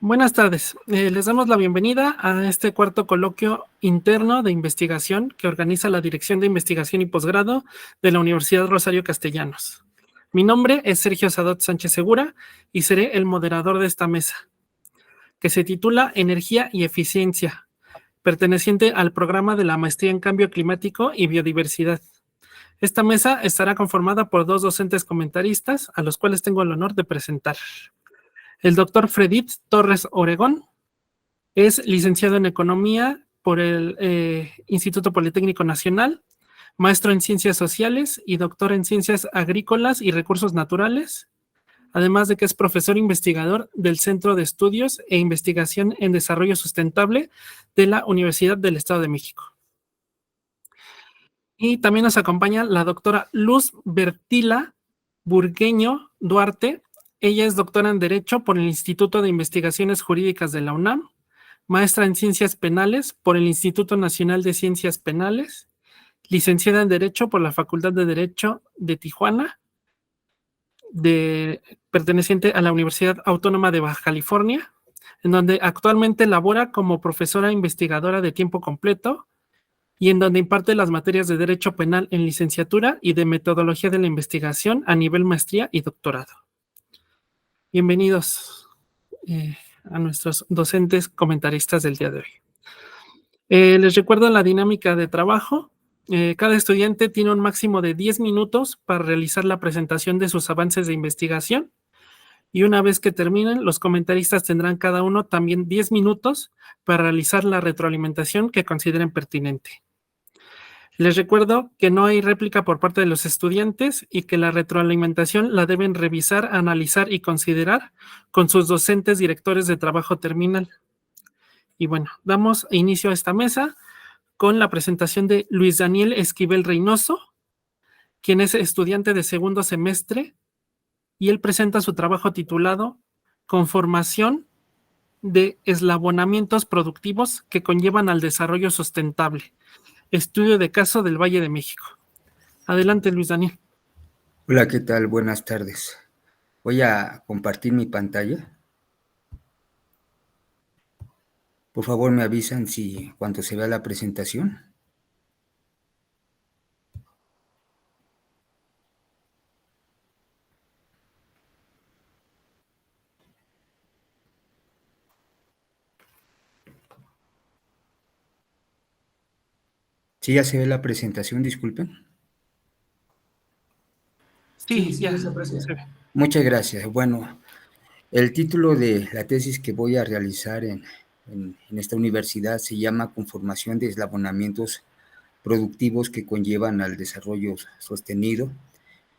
Buenas tardes. Les damos la bienvenida a este cuarto coloquio interno de investigación que organiza la Dirección de Investigación y Posgrado de la Universidad Rosario Castellanos. Mi nombre es Sergio Sadot Sánchez Segura y seré el moderador de esta mesa, que se titula Energía y Eficiencia, perteneciente al programa de la Maestría en Cambio Climático y Biodiversidad. Esta mesa estará conformada por dos docentes comentaristas, a los cuales tengo el honor de presentar. El doctor Fredit Torres Oregón es licenciado en Economía por el Instituto Politécnico Nacional, maestro en Ciencias Sociales y doctor en Ciencias Agrícolas y Recursos Naturales, además de que es profesor investigador del Centro de Estudios e Investigación en Desarrollo Sustentable de la Universidad del Estado de México. Y también nos acompaña la doctora Luz Bertila Burgueño Duarte. Ella es doctora en Derecho por el Instituto de Investigaciones Jurídicas de la UNAM, maestra en Ciencias Penales por el Instituto Nacional de Ciencias Penales, licenciada en Derecho por la Facultad de Derecho de Tijuana, perteneciente a la Universidad Autónoma de Baja California, en donde actualmente labora como profesora investigadora de tiempo completo y en donde imparte las materias de Derecho Penal en licenciatura y de Metodología de la Investigación a nivel maestría y doctorado. Bienvenidos a nuestros docentes comentaristas del día de hoy. Les recuerdo la dinámica de trabajo. Cada estudiante tiene un máximo de 10 minutos para realizar la presentación de sus avances de investigación y una vez que terminen, los comentaristas tendrán cada uno también 10 minutos para realizar la retroalimentación que consideren pertinente. Les recuerdo que no hay réplica por parte de los estudiantes y que la retroalimentación la deben revisar, analizar y considerar con sus docentes directores de trabajo terminal. Y bueno, damos inicio a esta mesa con la presentación de Luis Daniel Esquivel Reynoso, quien es estudiante de segundo semestre, y él presenta su trabajo titulado Conformación de eslabonamientos productivos que conllevan al desarrollo sustentable. Estudio de caso del Valle de México. Adelante, Luis Daniel. Hola, ¿qué tal? Buenas tardes. Voy a compartir mi pantalla. Por favor, me avisan si cuando se vea la presentación. ¿Sí ya se ve la presentación? Disculpen. Sí, ya se ve. Muchas gracias. Bueno, el título de la tesis que voy a realizar en esta universidad se llama Conformación de eslabonamientos productivos que conllevan al desarrollo sostenido.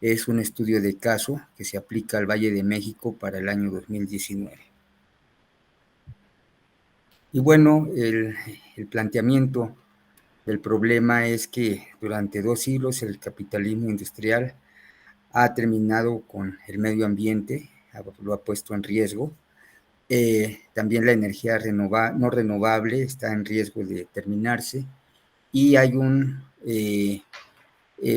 Es un estudio de caso que se aplica al Valle de México para el año 2019. Y bueno, el planteamiento del problema es que durante 2 siglos el capitalismo industrial ha terminado con el medio ambiente, lo ha puesto en riesgo. También la energía no renovable está en riesgo de terminarse y hay un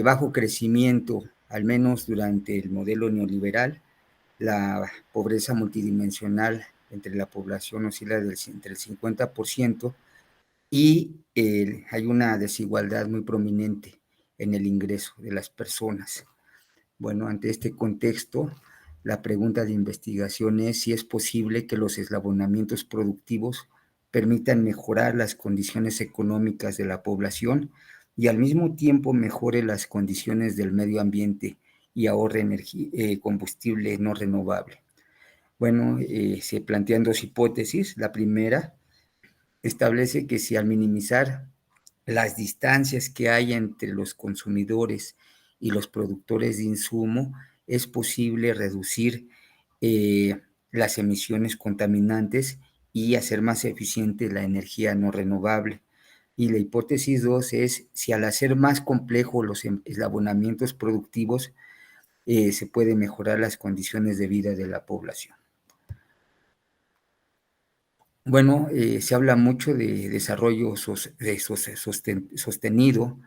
bajo crecimiento, al menos durante el modelo neoliberal. La pobreza multidimensional entre la población oscila entre el 50% y hay una desigualdad muy prominente en el ingreso de las personas. Bueno, ante este contexto, la pregunta de investigación es si es posible que los eslabonamientos productivos permitan mejorar las condiciones económicas de la población y al mismo tiempo mejore las condiciones del medio ambiente y ahorre combustible no renovable. Bueno, se plantean dos hipótesis. La primera establece que si al minimizar las distancias que hay entre los consumidores y los productores de insumo, es posible reducir las emisiones contaminantes y hacer más eficiente la energía no renovable. Y la hipótesis 2 es si al hacer más complejos los eslabonamientos productivos, se puede mejorar las condiciones de vida de la población. Bueno, se habla mucho de desarrollo sostenido,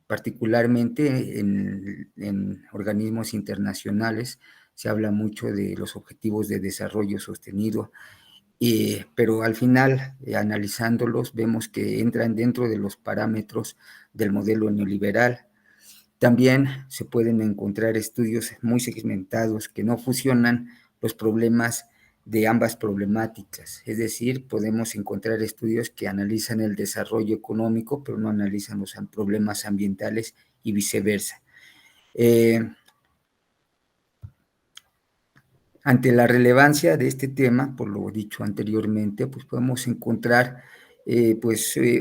particularmente en organismos internacionales se habla mucho de los objetivos de desarrollo sostenido, pero al final, analizándolos, vemos que entran dentro de los parámetros del modelo neoliberal. También se pueden encontrar estudios muy segmentados que no fusionan los problemas de ambas problemáticas. Es decir, podemos encontrar estudios que analizan el desarrollo económico, pero no analizan los problemas ambientales y viceversa. Ante la relevancia de este tema, por lo dicho anteriormente, pues podemos encontrar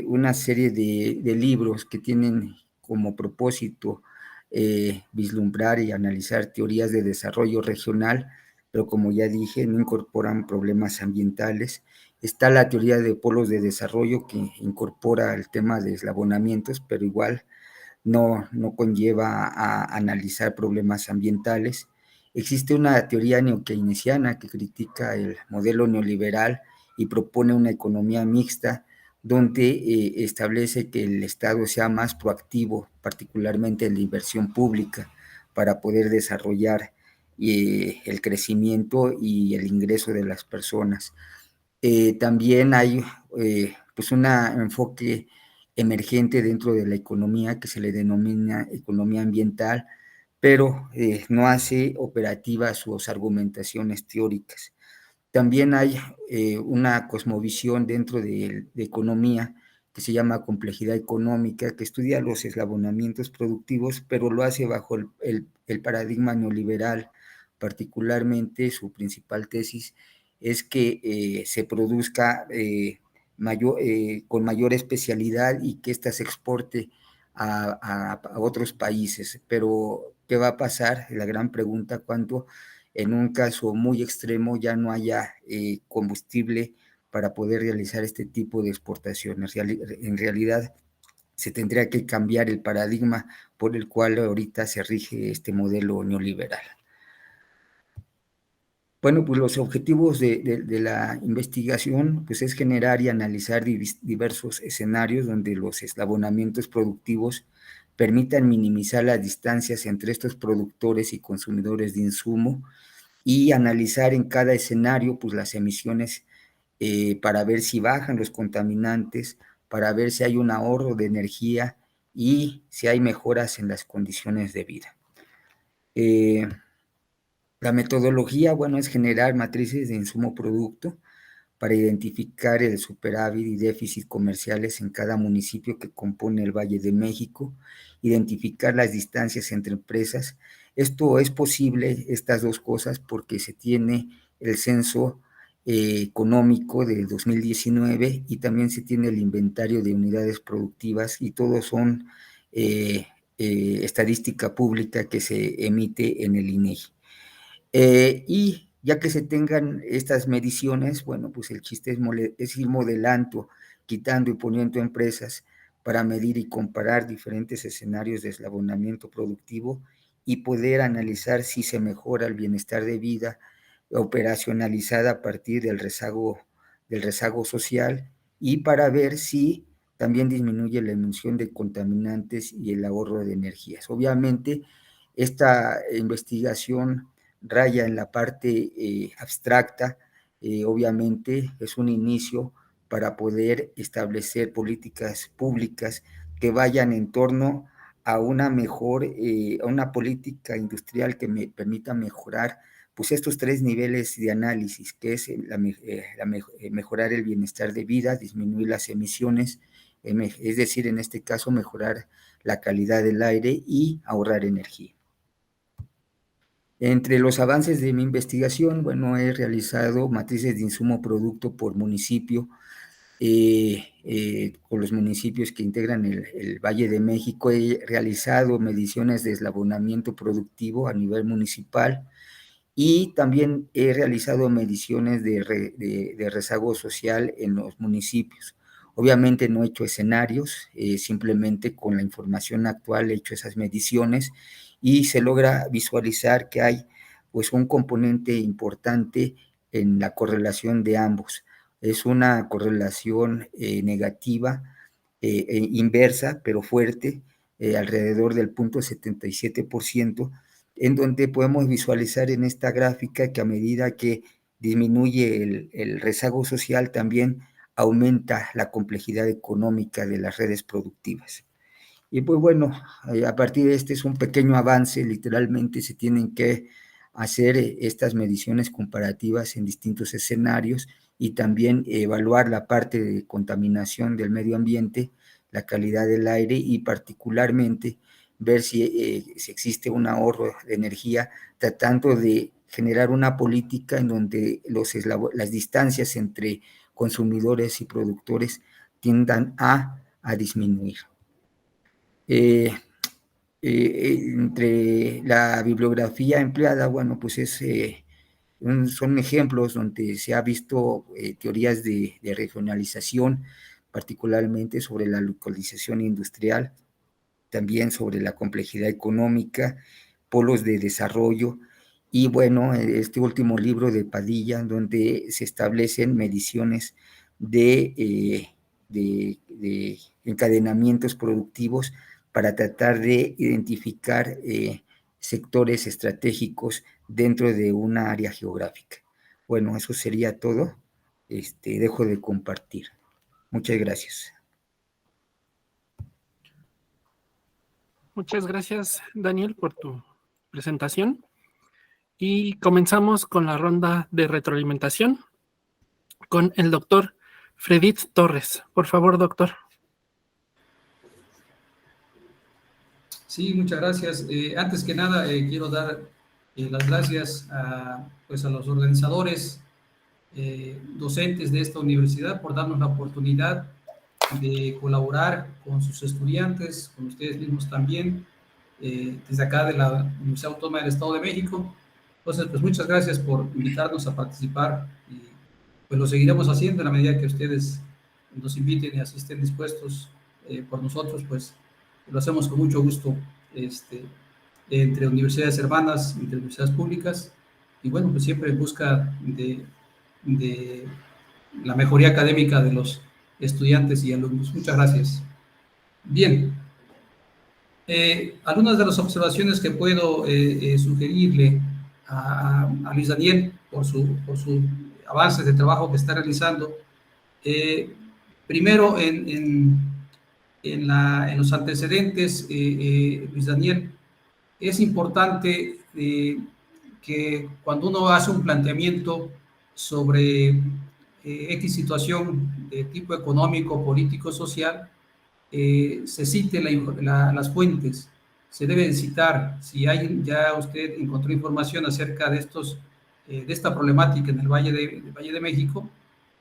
una serie de libros que tienen como propósito vislumbrar y analizar teorías de desarrollo regional, pero como ya dije, no incorporan problemas ambientales. Está la teoría de polos de desarrollo que incorpora el tema de eslabonamientos, pero igual no conlleva a analizar problemas ambientales. Existe una teoría neokeynesiana que critica el modelo neoliberal y propone una economía mixta donde establece que el Estado sea más proactivo, particularmente en la inversión pública, para poder desarrollar el crecimiento y el ingreso de las personas. También hay pues un enfoque emergente dentro de la economía que se le denomina economía ambiental, pero no hace operativas sus argumentaciones teóricas. También hay una cosmovisión dentro de economía que se llama complejidad económica, que estudia los eslabonamientos productivos, pero lo hace bajo el paradigma neoliberal. Particularmente, su principal tesis es que se produzca con mayor especialidad y que ésta se exporte a otros países. Pero, ¿qué va a pasar? La gran pregunta, ¿cuánto en un caso muy extremo ya no haya combustible para poder realizar este tipo de exportaciones? En realidad, se tendría que cambiar el paradigma por el cual ahorita se rige este modelo neoliberal. Bueno, pues los objetivos de la investigación pues es generar y analizar diversos escenarios donde los eslabonamientos productivos permitan minimizar las distancias entre estos productores y consumidores de insumo, y analizar en cada escenario pues las emisiones para ver si bajan los contaminantes, para ver si hay un ahorro de energía y si hay mejoras en las condiciones de vida. La metodología, bueno, es generar matrices de insumo-producto para identificar el superávit y déficit comerciales en cada municipio que compone el Valle de México, identificar las distancias entre empresas. Esto es posible, estas dos cosas, porque se tiene el censo económico de 2019 y también se tiene el inventario de unidades productivas, y todos son estadística pública que se emite en el INEGI. Y ya que se tengan estas mediciones, bueno, pues el chiste es ir modelando, quitando y poniendo empresas para medir y comparar diferentes escenarios de eslabonamiento productivo y poder analizar si se mejora el bienestar de vida operacionalizada a partir del rezago social, y para ver si también disminuye la emisión de contaminantes y el ahorro de energías. Obviamente, esta investigación raya en la parte abstracta. Obviamente es un inicio para poder establecer políticas públicas que vayan en torno a una mejor, a una política industrial que me permita mejorar pues estos tres niveles de análisis, que es mejorar el bienestar de vida, disminuir las emisiones, es decir, en este caso mejorar la calidad del aire y ahorrar energía. Entre los avances de mi investigación, bueno, he realizado matrices de insumo-producto por municipio, con los municipios que integran el Valle de México. He realizado mediciones de eslabonamiento productivo a nivel municipal, y también he realizado mediciones de rezago social en los municipios. Obviamente no he hecho escenarios, simplemente con la información actual he hecho esas mediciones y se logra visualizar que hay pues un componente importante en la correlación de ambos. Es una correlación negativa, inversa, pero fuerte, alrededor del 0.77%, en donde podemos visualizar en esta gráfica que a medida que disminuye el rezago social, también aumenta la complejidad económica de las redes productivas. Y pues bueno, a partir de este es un pequeño avance, literalmente se tienen que hacer estas mediciones comparativas en distintos escenarios y también evaluar la parte de contaminación del medio ambiente, la calidad del aire y particularmente ver si existe un ahorro de energía, tratando de generar una política en donde las distancias entre consumidores y productores tiendan a disminuir. Entre la bibliografía empleada, bueno, pues son ejemplos donde se ha visto teorías de regionalización, particularmente sobre la localización industrial, también sobre la complejidad económica, polos de desarrollo, y bueno, este último libro de Padilla, donde se establecen mediciones de encadenamientos productivos para tratar de identificar sectores estratégicos dentro de una área geográfica. Bueno, eso sería todo. Dejo de compartir. Muchas gracias. Muchas gracias, Daniel, por tu presentación. Y comenzamos con la ronda de retroalimentación con el doctor Fredit Torres. Por favor, doctor. Sí, muchas gracias. Antes que nada, quiero dar las gracias a los organizadores, docentes de esta universidad por darnos la oportunidad de colaborar con sus estudiantes, con ustedes mismos también, desde acá de la Universidad Autónoma del Estado de México. Entonces, pues muchas gracias por invitarnos a participar y pues lo seguiremos haciendo en la medida que ustedes nos inviten y así estén dispuestos por nosotros, pues lo hacemos con mucho gusto, entre universidades hermanas, entre universidades públicas, y bueno, pues siempre en busca de la mejoría académica de los estudiantes y alumnos. Muchas gracias. Bien, algunas de las observaciones que puedo sugerirle a Luis Daniel por su avances de trabajo que está realizando. Primero, en los antecedentes, Luis Daniel, es importante que cuando uno hace un planteamiento sobre X situación de tipo económico, político, social, se cite las fuentes. Se debe citar, si ya usted encontró información acerca de esta problemática en el Valle de México,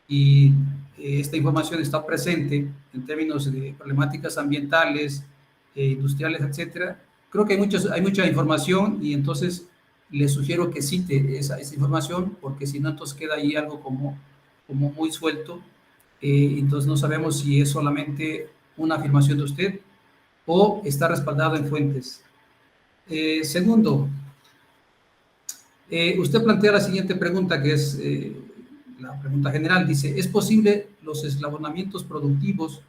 y esta información está presente en términos de problemáticas ambientales, industriales, etcétera. Creo que hay mucha información y entonces le sugiero que cite esa información, porque si no, entonces queda ahí algo como muy suelto. Entonces no sabemos si es solamente una afirmación de usted o está respaldado en fuentes. Segundo, usted plantea la siguiente pregunta, que es la pregunta general. Dice, ¿es posible los eslabonamientos productivos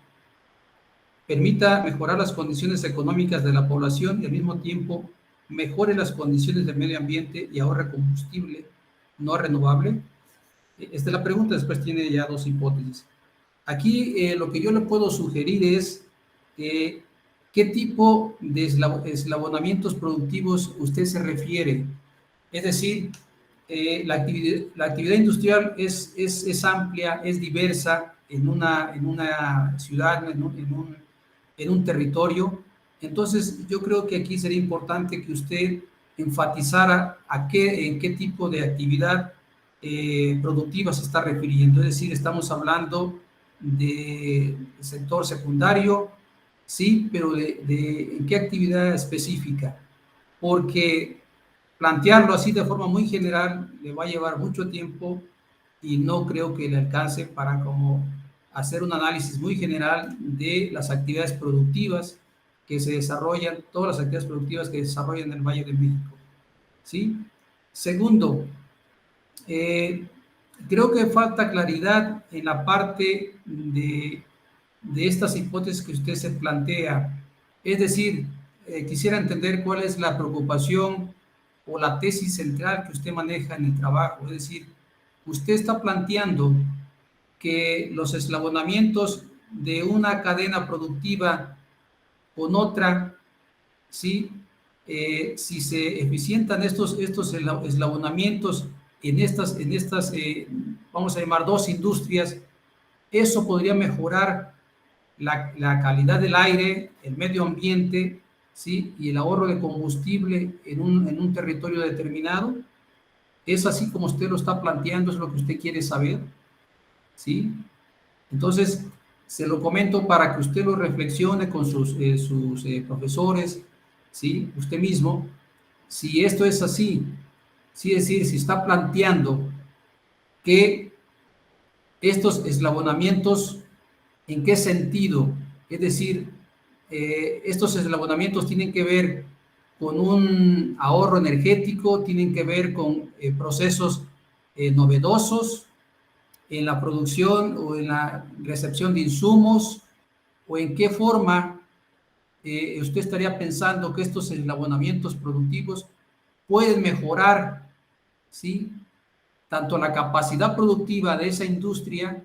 permita mejorar las condiciones económicas de la población y al mismo tiempo mejore las condiciones del medio ambiente y ahorre combustible no renovable? Esta es la pregunta. Después tiene ya dos hipótesis. Aquí lo que yo le puedo sugerir es qué tipo de eslabonamientos productivos usted se refiere. Es decir, la actividad industrial es amplia, es diversa en una ciudad, en un territorio. Entonces, yo creo que aquí sería importante que usted enfatizara en qué tipo de actividad productiva se está refiriendo. Es decir, estamos hablando de sector secundario, sí, pero en qué actividad específica, porque plantearlo así de forma muy general le va a llevar mucho tiempo y no creo que le alcance para como hacer un análisis muy general de las actividades productivas que se desarrollan, todas las actividades productivas que se desarrollan en el Valle de México, ¿sí? Segundo, creo que falta claridad en la parte de estas hipótesis que usted se plantea. Es decir, quisiera entender cuál es la preocupación o la tesis central que usted maneja en el trabajo. Es decir, usted está planteando que los eslabonamientos de una cadena productiva con otra, ¿sí? Si se eficientan estos eslabonamientos en estas vamos a llamar dos industrias, eso podría mejorar la calidad del aire, el medio ambiente, ¿sí? Y el ahorro de combustible en un territorio determinado. ¿Es así como usted lo está planteando? ¿Es lo que usted quiere saber? ¿Sí? Entonces, se lo comento para que usted lo reflexione con sus profesores, ¿sí? Usted mismo, si esto es así, ¿sí? Es decir, si está planteando que estos eslabonamientos, ¿en qué sentido? Es decir, estos eslabonamientos tienen que ver con un ahorro energético, tienen que ver con procesos novedosos en la producción o en la recepción de insumos, o en qué forma usted estaría pensando que estos eslabonamientos productivos pueden mejorar, ¿sí? Tanto la capacidad productiva de esa industria,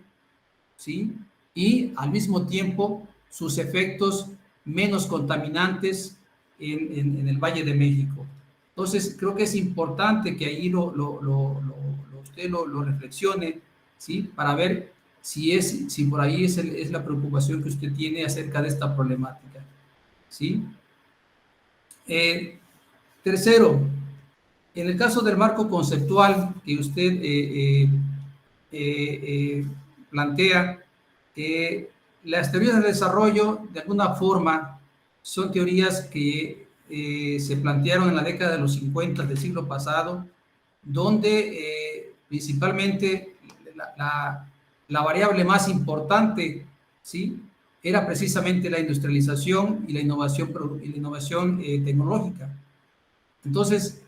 ¿sí? Y al mismo tiempo sus efectos menos contaminantes en el Valle de México. Entonces, creo que es importante que ahí usted lo reflexione, ¿sí? Para ver si por ahí es la preocupación que usted tiene acerca de esta problemática, ¿sí? Tercero, en el caso del marco conceptual que usted plantea, las teorías del desarrollo, de alguna forma, son teorías que se plantearon en la década de los 50 del siglo pasado, donde principalmente la variable más importante, ¿sí? Era precisamente la industrialización y la innovación tecnológica. Entonces,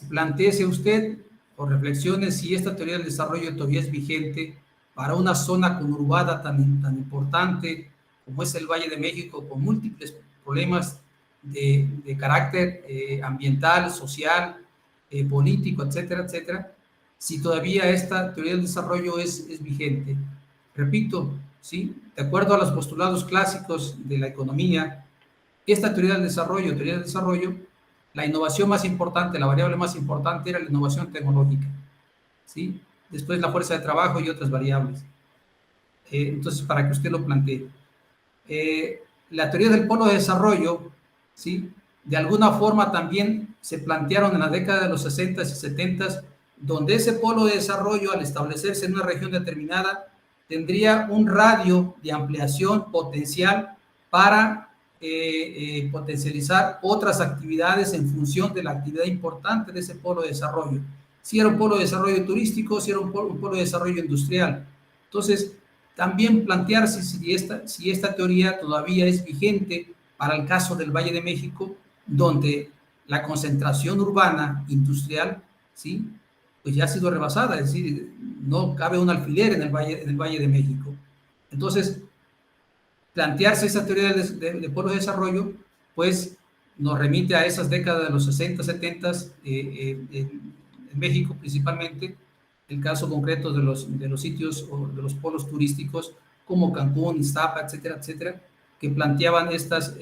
plantéese usted o reflexione si esta teoría del desarrollo todavía es vigente para una zona conurbada tan importante como es el Valle de México, con múltiples problemas de carácter ambiental, social, político, etcétera, etcétera, si todavía esta teoría del desarrollo es vigente. Repito, ¿sí? De acuerdo a los postulados clásicos de la economía, esta teoría del desarrollo, la innovación más importante, la variable más importante era la innovación tecnológica, ¿sí? Después la fuerza de trabajo y otras variables. Entonces, para que usted lo plantee. La teoría del polo de desarrollo, ¿sí? De alguna forma también se plantearon en la década de los 60 y 70, donde ese polo de desarrollo, al establecerse en una región determinada, tendría un radio de ampliación potencial para potencializar otras actividades en función de la actividad importante de ese polo de desarrollo. Si era un polo de desarrollo turístico, si era un polo de desarrollo industrial. Entonces, también plantearse si esta teoría todavía es vigente para el caso del Valle de México, donde la concentración urbana industrial, ¿sí? Pues ya ha sido rebasada, es decir, no cabe un alfiler en el Valle de México. Entonces, plantearse esa teoría de polo de desarrollo, pues nos remite a esas décadas de los 60, 70 en México principalmente, el caso concreto de los sitios o de los polos turísticos como Cancún, Iztapa, etcétera, etcétera, que planteaban estos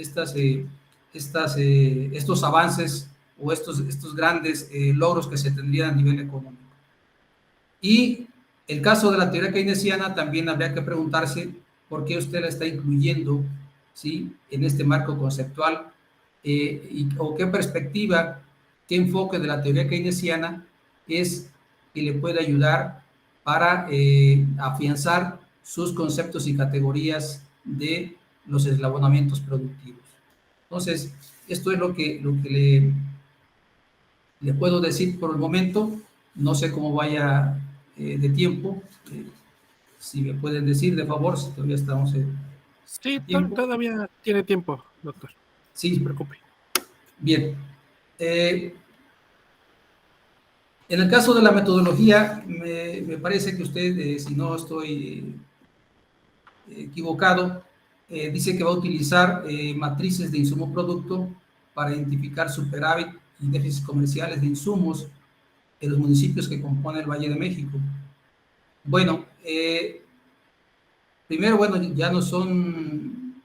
avances o estos grandes logros que se tendrían a nivel económico. Y el caso de la teoría keynesiana también habría que preguntarse por qué usted la está incluyendo, ¿sí? En este marco conceptual, o qué perspectiva, qué enfoque de la teoría keynesiana es que le puede ayudar para afianzar sus conceptos y categorías de los eslabonamientos productivos. Entonces, esto es lo que le puedo decir por el momento. No sé cómo vaya de tiempo. Si me pueden decir, de favor, si todavía estamos en Sí, tiempo. todavía tiene tiempo, doctor. Sí. No se preocupe. Bien. En el caso de la metodología, me parece que usted, si no estoy equivocado, dice que va a utilizar matrices de insumo-producto para identificar superávit y déficits comerciales de insumos en los municipios que componen el Valle de México. Bueno, primero, bueno, ya no son,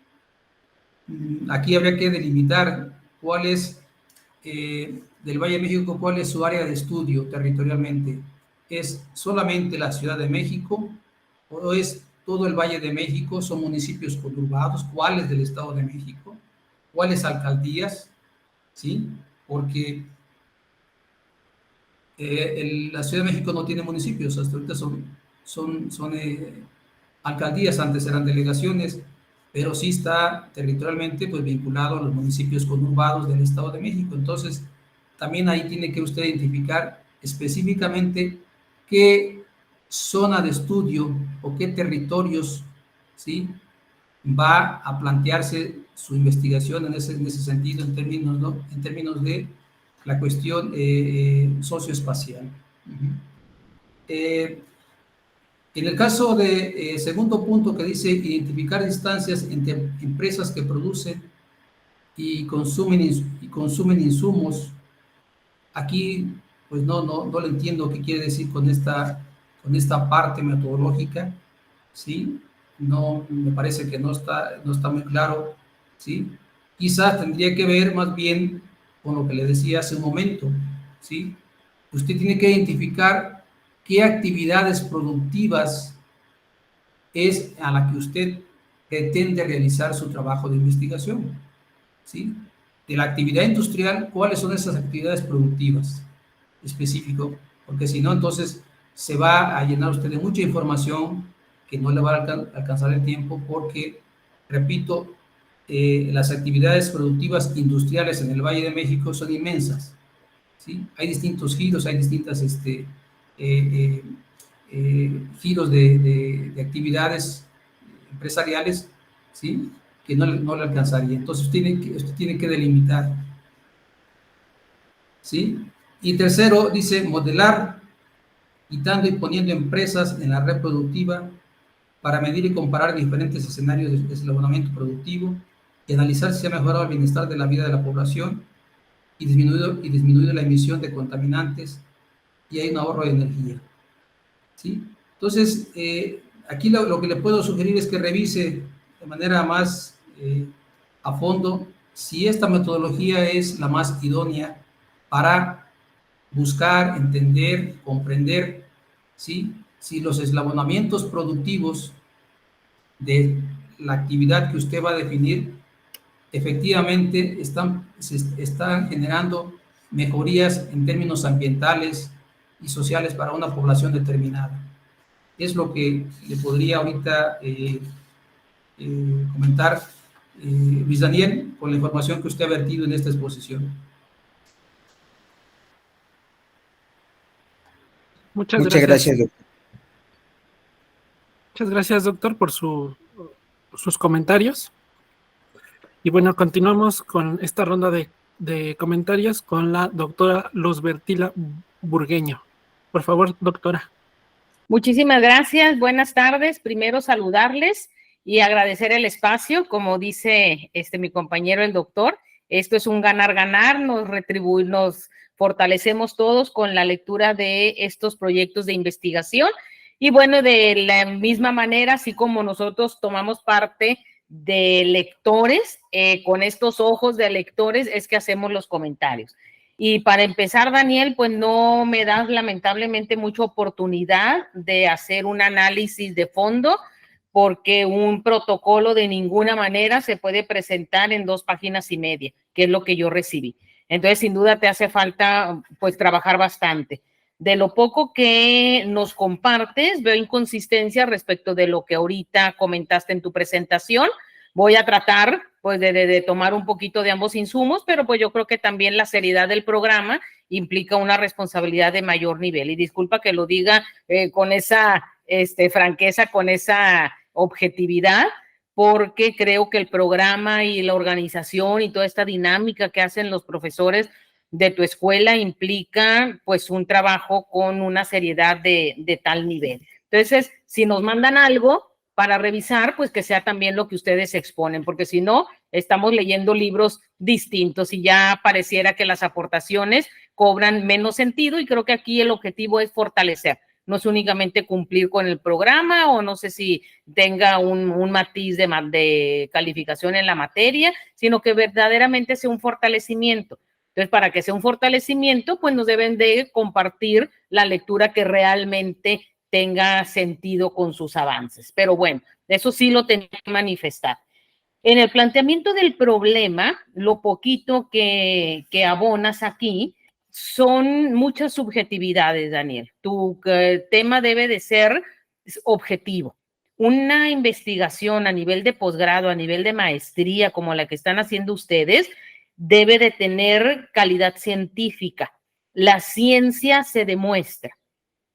aquí habría que delimitar cuál es, del Valle de México, cuál es su área de estudio territorialmente. ¿Es solamente la Ciudad de México o es todo el Valle de México? ¿Son municipios conurbados? ¿Cuáles del Estado de México? ¿Cuáles alcaldías? ¿Sí? Porque la Ciudad de México no tiene municipios, hasta ahorita son alcaldías, antes eran delegaciones, pero sí está territorialmente pues vinculado a los municipios conurbados del Estado de México. Entonces, también ahí tiene que usted identificar específicamente qué zona de estudio o qué territorios, ¿sí?, va a plantearse su investigación en ese sentido, en términos, ¿no?, en términos de la cuestión socioespacial. En el caso de segundo punto que dice identificar distancias entre empresas que producen y consumen insumos, aquí pues no lo entiendo qué quiere decir con esta parte metodológica, ¿sí? No, me parece que no está muy claro, ¿sí? Quizás tendría que ver más bien con lo que le decía hace un momento, ¿sí? Usted tiene que identificar qué actividades productivas es a la que usted pretende realizar su trabajo de investigación, ¿sí? De la actividad industrial, ¿cuáles son esas actividades productivas específico? Porque si no, entonces se va a llenar usted de mucha información que no le va a alcanzar el tiempo porque, repito, las actividades productivas industriales en el Valle de México son inmensas, ¿sí? Hay distintos giros, hay distintas giros de actividades empresariales, ¿sí?, que no le alcanzaría. Entonces usted tiene que delimitar, ¿sí? Y tercero, dice modelar, quitando y poniendo empresas en la red productiva para medir y comparar diferentes escenarios de eslabonamiento productivo y analizar si ha mejorado el bienestar de la vida de la población y disminuido la emisión de contaminantes y hay un ahorro de energía, ¿sí? Entonces, aquí lo que le puedo sugerir es que revise de manera más a fondo si esta metodología es la más idónea para buscar, entender, comprender, ¿sí?, si los eslabonamientos productivos de la actividad que usted va a definir efectivamente se están generando mejorías en términos ambientales y sociales para una población determinada. Es lo que le podría ahorita comentar Luis Daniel, con la información que usted ha vertido en esta exposición. Muchas Muchas gracias. gracias, doctor. Muchas gracias, doctor, por sus comentarios. Y bueno, continuamos con esta ronda de comentarios con la doctora Luz Bertila Burgueño. Por favor, doctora. Muchísimas gracias. Buenas tardes. Primero saludarles y agradecer el espacio. Como dice mi compañero, el doctor, esto es un ganar-ganar. Nos fortalecemos todos con la lectura de estos proyectos de investigación. Y bueno, de la misma manera, así como nosotros tomamos parte de lectores, con estos ojos de lectores es que hacemos los comentarios. Y para empezar, Daniel, pues no me das lamentablemente mucha oportunidad de hacer un análisis de fondo, porque un protocolo de ninguna manera se puede presentar en 2 páginas y media, que es lo que yo recibí. Entonces, sin duda te hace falta pues trabajar bastante. De lo poco que nos compartes, veo inconsistencia respecto de lo que ahorita comentaste en tu presentación. Voy a tratar pues de tomar un poquito de ambos insumos, pero pues yo creo que también la seriedad del programa implica una responsabilidad de mayor nivel. Y disculpa que lo diga con esa franqueza, con esa objetividad, porque creo que el programa y la organización y toda esta dinámica que hacen los profesores de tu escuela implica pues un trabajo con una seriedad de tal nivel. Entonces, si nos mandan algo para revisar, pues que sea también lo que ustedes exponen, porque si no, estamos leyendo libros distintos y ya pareciera que las aportaciones cobran menos sentido, y creo que aquí el objetivo es fortalecer, no es únicamente cumplir con el programa, o no sé si tenga un matiz de calificación en la materia, sino que verdaderamente sea un fortalecimiento. Entonces, para que sea un fortalecimiento, pues nos deben de compartir la lectura que realmente tenga sentido con sus avances. Pero bueno, eso sí lo tenía que manifestar. En el planteamiento del problema, lo poquito que abonas aquí son muchas subjetividades, Daniel. Tu tema debe de ser objetivo. Una investigación a nivel de posgrado, a nivel de maestría, como la que están haciendo ustedes, debe de tener calidad científica. La ciencia se demuestra.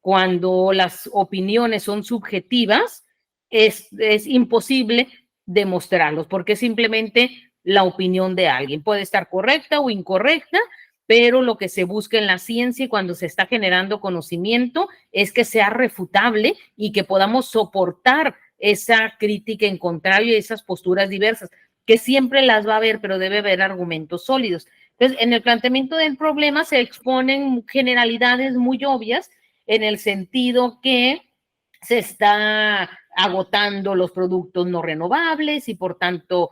Cuando las opiniones son subjetivas, es imposible demostrarlos, porque es simplemente la opinión de alguien. Puede estar correcta o incorrecta, pero lo que se busca en la ciencia y cuando se está generando conocimiento es que sea refutable y que podamos soportar esa crítica en contrario y esas posturas diversas, que siempre las va a haber, pero debe haber argumentos sólidos. Entonces, en el planteamiento del problema se exponen generalidades muy obvias, en el sentido que se está agotando los productos no renovables y por tanto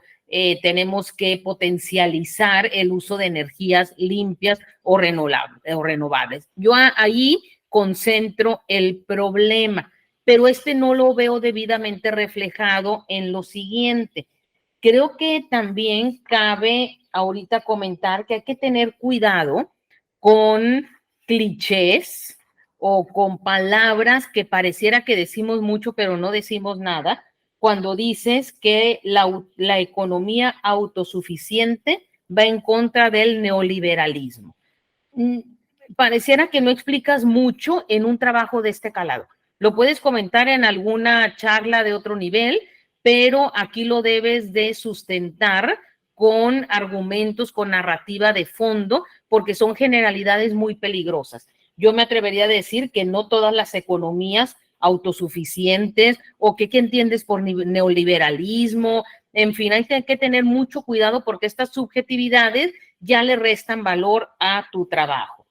tenemos que potencializar el uso de energías limpias o renovables. Yo ahí concentro el problema, pero no lo veo debidamente reflejado en lo siguiente. Creo que también cabe ahorita comentar que hay que tener cuidado con clichés o con palabras que pareciera que decimos mucho, pero no decimos nada, cuando dices que la economía autosuficiente va en contra del neoliberalismo. Pareciera que no explicas mucho en un trabajo de este calado. Lo puedes comentar en alguna charla de otro nivel, pero aquí lo debes de sustentar con argumentos, con narrativa de fondo, porque son generalidades muy peligrosas. Yo me atrevería a decir que no todas las economías autosuficientes, o qué entiendes por neoliberalismo, en fin, hay que tener mucho cuidado porque estas subjetividades ya le restan valor a tu trabajo.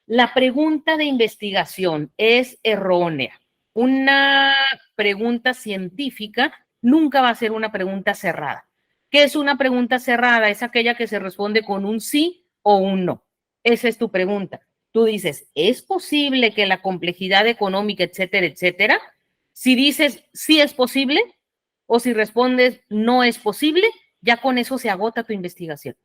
La pregunta de investigación es errónea. Una pregunta científica nunca va a ser una pregunta cerrada. ¿Qué es una pregunta cerrada? Es aquella que se responde con un sí o un no. Esa es tu pregunta. Tú dices, ¿es posible que la complejidad económica, etcétera, etcétera? Si dices sí es posible, o si respondes no es posible, ya con eso se agota tu investigación.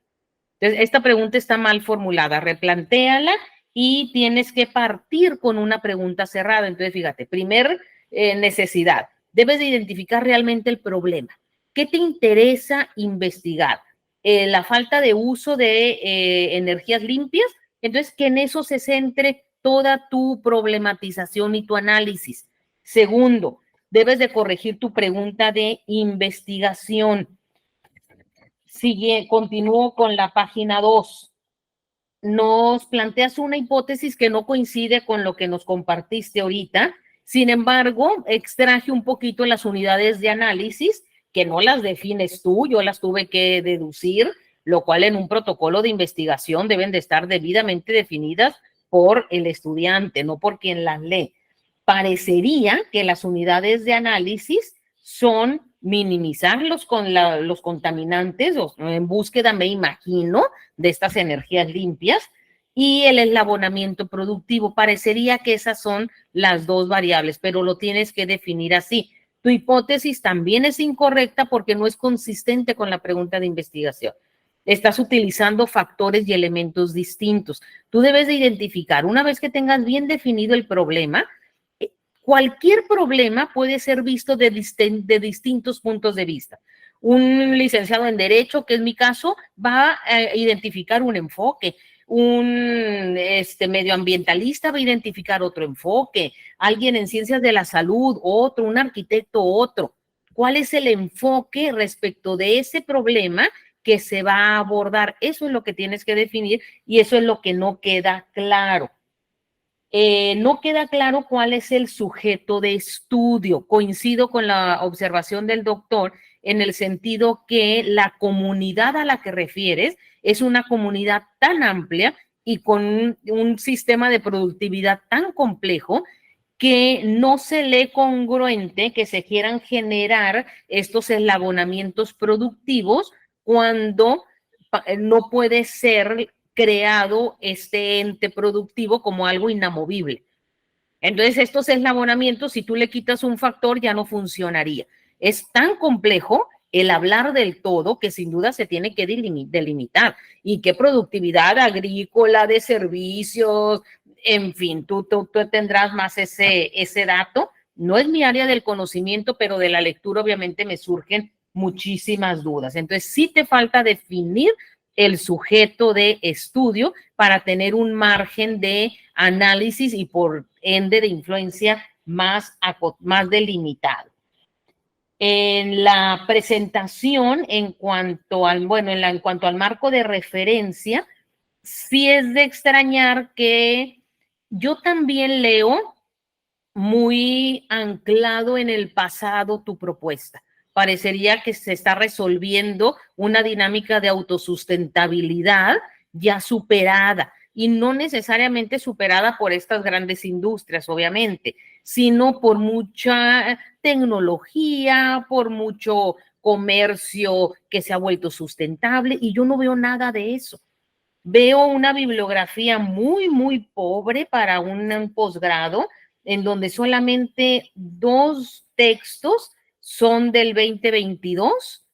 Entonces, esta pregunta está mal formulada, replantéala y tienes que partir con una pregunta cerrada. Entonces, fíjate, primer necesidad, debes de identificar realmente el problema. ¿Qué te interesa investigar? La falta de uso de energías limpias. Entonces, que en eso se centre toda tu problematización y tu análisis. Segundo, debes de corregir tu pregunta de investigación. Continúo con la página 2. Nos planteas una hipótesis que no coincide con lo que nos compartiste ahorita. Sin embargo, extraje un poquito las unidades de análisis, que no las defines tú, yo las tuve que deducir, lo cual en un protocolo de investigación deben de estar debidamente definidas por el estudiante, no por quien las lee. Parecería que las unidades de análisis son minimizar los contaminantes, en búsqueda, me imagino, de estas energías limpias, y el eslabonamiento productivo. Parecería que esas son las dos variables, pero lo tienes que definir así. Tu hipótesis también es incorrecta porque no es consistente con la pregunta de investigación. Estás utilizando factores y elementos distintos. Tú debes de identificar, una vez que tengas bien definido el problema, cualquier problema puede ser visto de distintos puntos de vista. Un licenciado en Derecho, que es mi caso, va a identificar un enfoque. Un medioambientalista va a identificar otro enfoque. Alguien en ciencias de la salud, otro. Un arquitecto, otro. ¿Cuál es el enfoque respecto de ese problema que se va a abordar? Eso es lo que tienes que definir y eso es lo que no queda claro. No queda claro cuál es el sujeto de estudio. Coincido con la observación del doctor en el sentido que la comunidad a la que refieres es una comunidad tan amplia y con un sistema de productividad tan complejo que no se lee congruente que se quieran generar estos eslabonamientos productivos cuando no puede ser creado este ente productivo como algo inamovible. Entonces, estos eslabonamientos, si tú le quitas un factor, ya no funcionaría. Es tan complejo el hablar del todo que sin duda se tiene que delimitar. Y qué productividad agrícola, de servicios, en fin, tú tendrás más ese dato. No es mi área del conocimiento, pero de la lectura obviamente me surgen muchísimas dudas. Entonces, sí te falta definir el sujeto de estudio para tener un margen de análisis y por ende de influencia más delimitado. En la presentación, en cuanto al marco de referencia, sí es de extrañar que yo también leo muy anclado en el pasado tu propuesta. Parecería que se está resolviendo una dinámica de autosustentabilidad ya superada, y no necesariamente superada por estas grandes industrias, obviamente, sino por mucha tecnología, por mucho comercio que se ha vuelto sustentable, y yo no veo nada de eso. Veo una bibliografía muy, muy pobre para un posgrado, en donde solamente 2 textos son del 2022.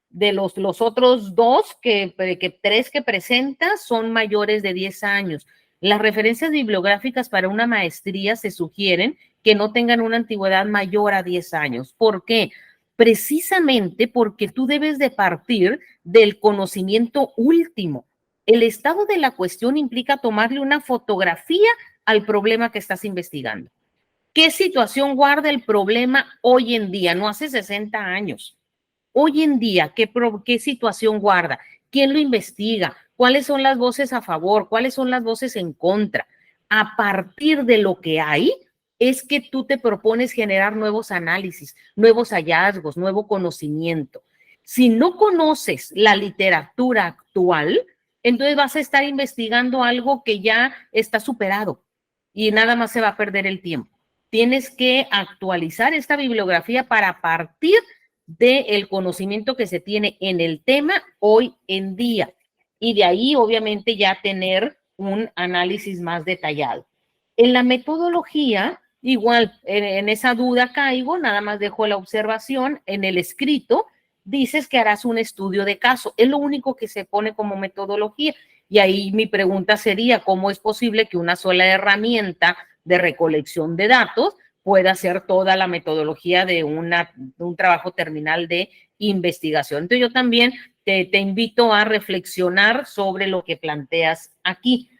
De los otros 2, 3 que presenta son mayores de 10 años. Las referencias bibliográficas para una maestría se sugieren que no tengan una antigüedad mayor a 10 años. ¿Por qué? Precisamente porque tú debes de partir del conocimiento último. El estado de la cuestión implica tomarle una fotografía al problema que estás investigando. ¿Qué situación guarda el problema hoy en día? No hace 60 años. Hoy en día, ¿qué situación guarda? ¿Quién lo investiga? ¿Cuáles son las voces a favor? ¿Cuáles son las voces en contra? A partir de lo que hay, es que tú te propones generar nuevos análisis, nuevos hallazgos, nuevo conocimiento. Si no conoces la literatura actual, entonces vas a estar investigando algo que ya está superado y nada más se va a perder el tiempo. Tienes que actualizar esta bibliografía para partir del conocimiento que se tiene en el tema hoy en día, y de ahí obviamente ya tener un análisis más detallado. En la metodología, igual en esa duda caigo, nada más dejo la observación. En el escrito dices que harás un estudio de caso, es lo único que se pone como metodología, y ahí mi pregunta sería, ¿cómo es posible que una sola herramienta de recolección de datos pueda ser toda la metodología de un trabajo terminal de investigación? Entonces yo también te invito a reflexionar sobre lo que planteas aquí.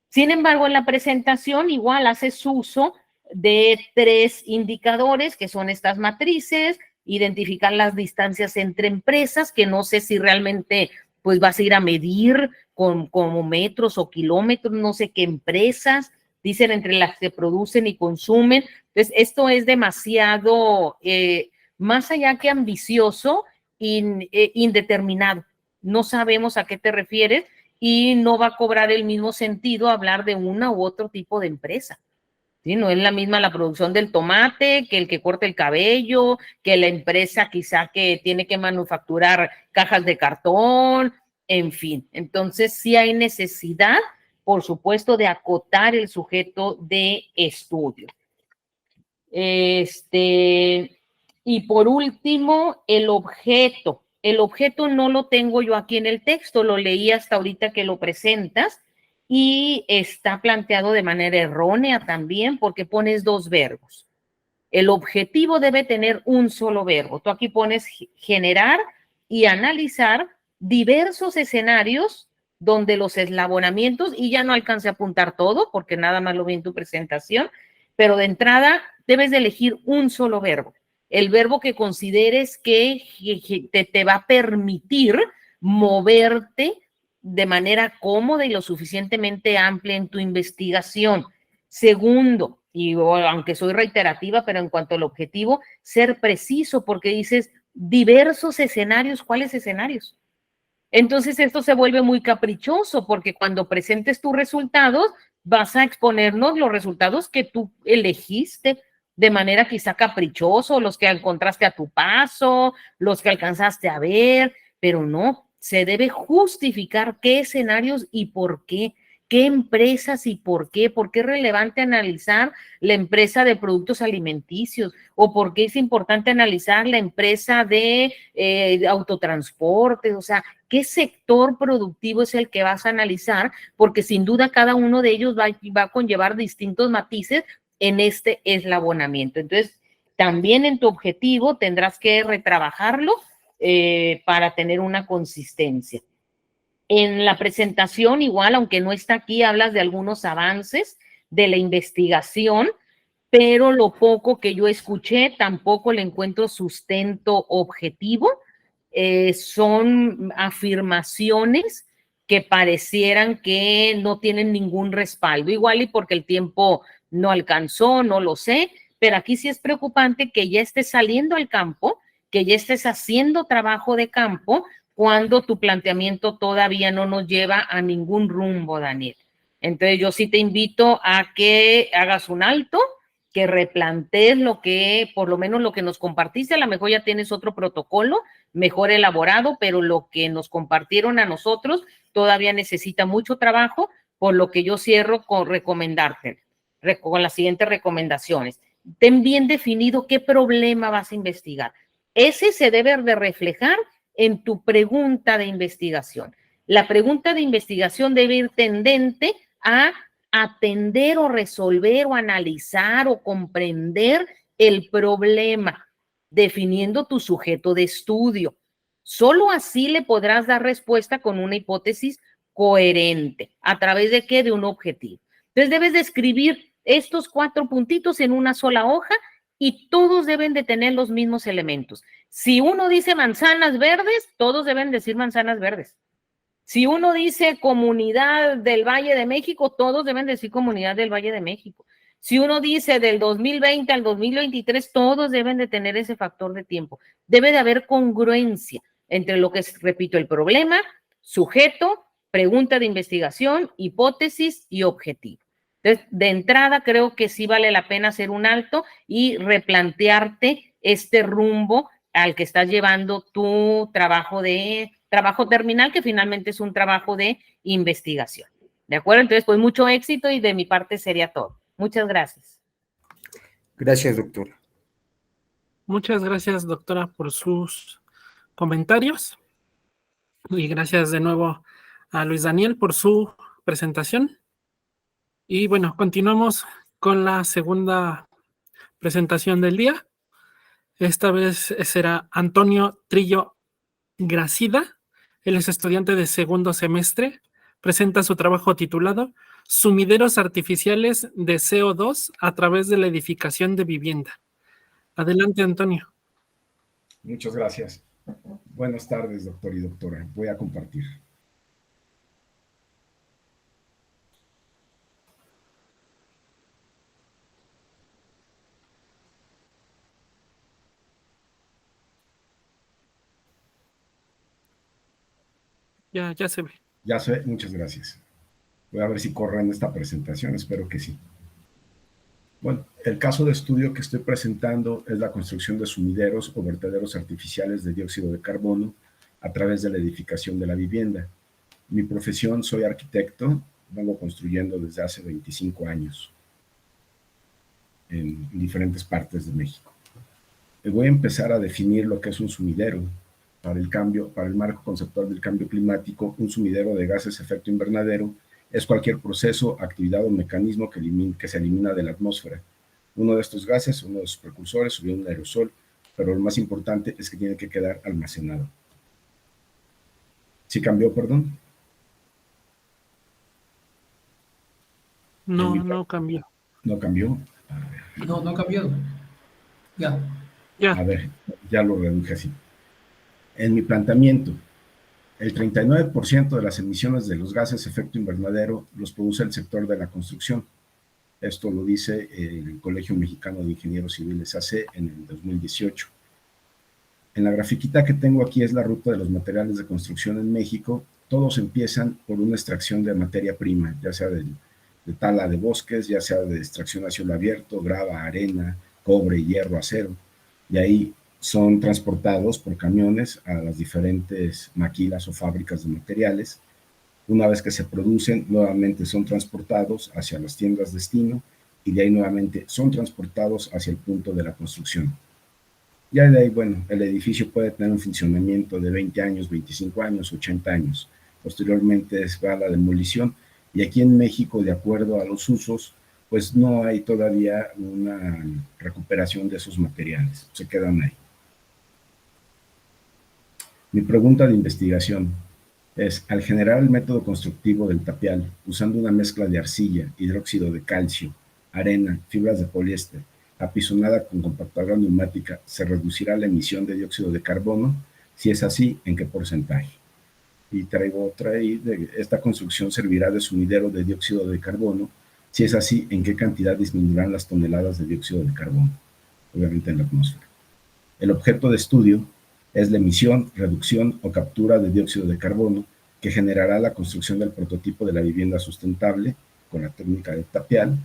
Sin embargo, en la presentación igual haces uso de 3 indicadores, que son estas matrices: identificar las distancias entre empresas, que no sé si realmente pues vas a ir a medir como metros o kilómetros, no sé qué empresas, dicen entre las que producen y consumen. Entonces, esto es demasiado, más allá que ambicioso, indeterminado. No sabemos a qué te refieres y no va a cobrar el mismo sentido hablar de una u otro tipo de empresa. ¿Sí? No es la misma la producción del tomate que el que corta el cabello, que la empresa quizá que tiene que manufacturar cajas de cartón, en fin. Entonces, sí hay necesidad, por supuesto, de acotar el sujeto de estudio. Y por último, el objeto. El objeto no lo tengo yo aquí en el texto, lo leí hasta ahorita que lo presentas, y está planteado de manera errónea también porque pones 2 verbos. El objetivo debe tener un solo verbo. Tú aquí pones generar y analizar diversos escenarios donde los eslabonamientos, y ya no alcancé a apuntar todo porque nada más lo vi en tu presentación, pero de entrada debes de elegir un solo verbo. El verbo que consideres que te va a permitir moverte de manera cómoda y lo suficientemente amplia en tu investigación. Segundo, aunque soy reiterativa, pero en cuanto al objetivo, ser preciso, porque dices diversos escenarios. ¿Cuáles escenarios? Entonces esto se vuelve muy caprichoso, porque cuando presentes tus resultados, vas a exponernos los resultados que tú elegiste de manera quizá caprichoso, los que encontraste a tu paso, los que alcanzaste a ver, pero no, se debe justificar qué escenarios y por qué empresas y por qué es relevante analizar la empresa de productos alimenticios, o por qué es importante analizar la empresa de autotransporte, o sea, qué sector productivo es el que vas a analizar, porque sin duda cada uno de ellos va a conllevar distintos matices en este eslabonamiento. Entonces, también en tu objetivo tendrás que retrabajarlo para tener una consistencia. En la presentación, igual, aunque no está aquí, hablas de algunos avances de la investigación, pero lo poco que yo escuché tampoco le encuentro sustento objetivo. Son afirmaciones que parecieran que no tienen ningún respaldo, igual y porque el tiempo no alcanzó, no lo sé, pero aquí sí es preocupante que ya estés saliendo al campo, que ya estés haciendo trabajo de campo, cuando tu planteamiento todavía no nos lleva a ningún rumbo, Daniel. Entonces yo sí te invito a que hagas un alto, que replantees lo que, por lo menos lo que nos compartiste, a lo mejor ya tienes otro protocolo mejor elaborado, pero lo que nos compartieron a nosotros todavía necesita mucho trabajo, por lo que yo cierro con recomendarte, con las siguientes recomendaciones. Ten bien definido qué problema vas a investigar. Ese se debe de reflejar en tu pregunta de investigación. La pregunta de investigación debe ir tendente a atender o resolver o analizar o comprender el problema, definiendo tu sujeto de estudio. Solo así le podrás dar respuesta con una hipótesis coherente. ¿A través de qué? De un objetivo. Entonces debes de escribir estos 4 puntitos en una sola hoja y todos deben de tener los mismos elementos. Si uno dice manzanas verdes, todos deben decir manzanas verdes. Si uno dice Comunidad del Valle de México, todos deben decir Comunidad del Valle de México. Si uno dice del 2020 al 2023, todos deben de tener ese factor de tiempo. Debe de haber congruencia entre lo que es, repito, el problema, sujeto, pregunta de investigación, hipótesis y objetivo. Entonces, de entrada, creo que sí vale la pena hacer un alto y replantearte este rumbo al que estás llevando tu trabajo terminal, que finalmente es un trabajo de investigación. ¿De acuerdo? Entonces, pues mucho éxito y de mi parte sería todo. Muchas gracias. Gracias, doctora. Muchas gracias, doctora, por sus comentarios. Y gracias de nuevo a Luis Daniel por su presentación. Y bueno, continuamos con la segunda presentación del día. Esta vez será Antonio Trillo Gracida. Él es estudiante de segundo semestre. Presenta su trabajo titulado Sumideros artificiales de CO2 a través de la edificación de vivienda. Adelante, Antonio. Muchas gracias. Buenas tardes, doctor y doctora. Voy a compartir. Ya se ve. Ya se ve, muchas gracias. Voy a ver si corre en esta presentación, espero que sí. Bueno, el caso de estudio que estoy presentando es la construcción de sumideros o vertederos artificiales de dióxido de carbono a través de la edificación de la vivienda. Mi profesión, soy arquitecto, vengo construyendo desde hace 25 años en diferentes partes de México. Voy a empezar a definir lo que es un sumidero. Para el marco conceptual del cambio climático, un sumidero de gases de efecto invernadero es cualquier proceso, actividad o mecanismo que se elimina de la atmósfera. Uno de estos gases, uno de sus precursores, o bien un aerosol, pero lo más importante es que tiene que quedar almacenado. ¿Sí cambió, perdón? No cambió. ¿No cambió? No ha cambiado. Ya. A ver, ya lo reduje así. En mi planteamiento, el 39% de las emisiones de los gases de efecto invernadero los produce el sector de la construcción. Esto lo dice el Colegio Mexicano de Ingenieros Civiles AC en el 2018. En la grafiquita que tengo aquí es la ruta de los materiales de construcción en México. Todos empiezan por una extracción de materia prima, ya sea de tala de bosques, ya sea de extracción a cielo abierto, grava, arena, cobre, hierro, acero. Y ahí son transportados por camiones a las diferentes maquilas o fábricas de materiales. Una vez que se producen, nuevamente son transportados hacia las tiendas destino y de ahí nuevamente son transportados hacia el punto de la construcción. Ya de ahí, bueno, el edificio puede tener un funcionamiento de 20 años, 25 años, 80 años. Posteriormente va a la demolición y aquí en México, de acuerdo a los usos, pues no hay todavía una recuperación de esos materiales, se quedan ahí. Mi pregunta de investigación es, al generar el método constructivo del tapial, usando una mezcla de arcilla, hidróxido de calcio, arena, fibras de poliéster, apisonada con compactadora neumática, ¿se reducirá la emisión de dióxido de carbono? Si es así, ¿en qué porcentaje? Y traigo otra ahí, esta construcción servirá de sumidero de dióxido de carbono. Si es así, ¿en qué cantidad disminuirán las toneladas de dióxido de carbono? Obviamente en la atmósfera. El objeto de estudio es la emisión, reducción o captura de dióxido de carbono que generará la construcción del prototipo de la vivienda sustentable con la técnica de tapial.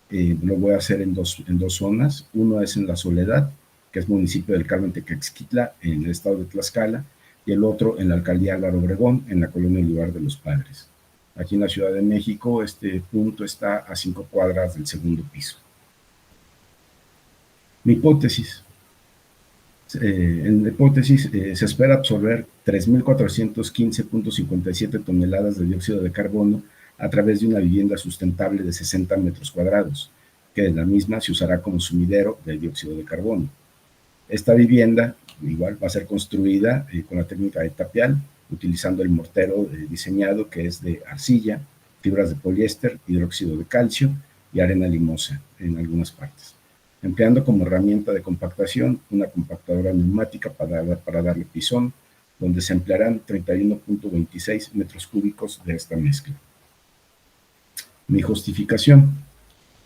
Lo voy a hacer en dos zonas. Uno es en La Soledad, que es municipio del Carmen Tequexquitla, en el estado de Tlaxcala, y el otro en la alcaldía Álvaro Obregón, en la colonia Olivar de los Padres. Aquí en la Ciudad de México, este punto está a 5 cuadras del segundo piso. Mi hipótesis. En la hipótesis se espera absorber 3.415.57 toneladas de dióxido de carbono a través de una vivienda sustentable de 60 metros cuadrados, que la misma se usará como sumidero de dióxido de carbono. Esta vivienda igual va a ser construida con la técnica de tapial, utilizando el mortero diseñado que es de arcilla, fibras de poliéster, hidróxido de calcio y arena limosa en algunas partes, empleando como herramienta de compactación una compactadora neumática para darle pisón, donde se emplearán 31.26 metros cúbicos de esta mezcla. Mi justificación.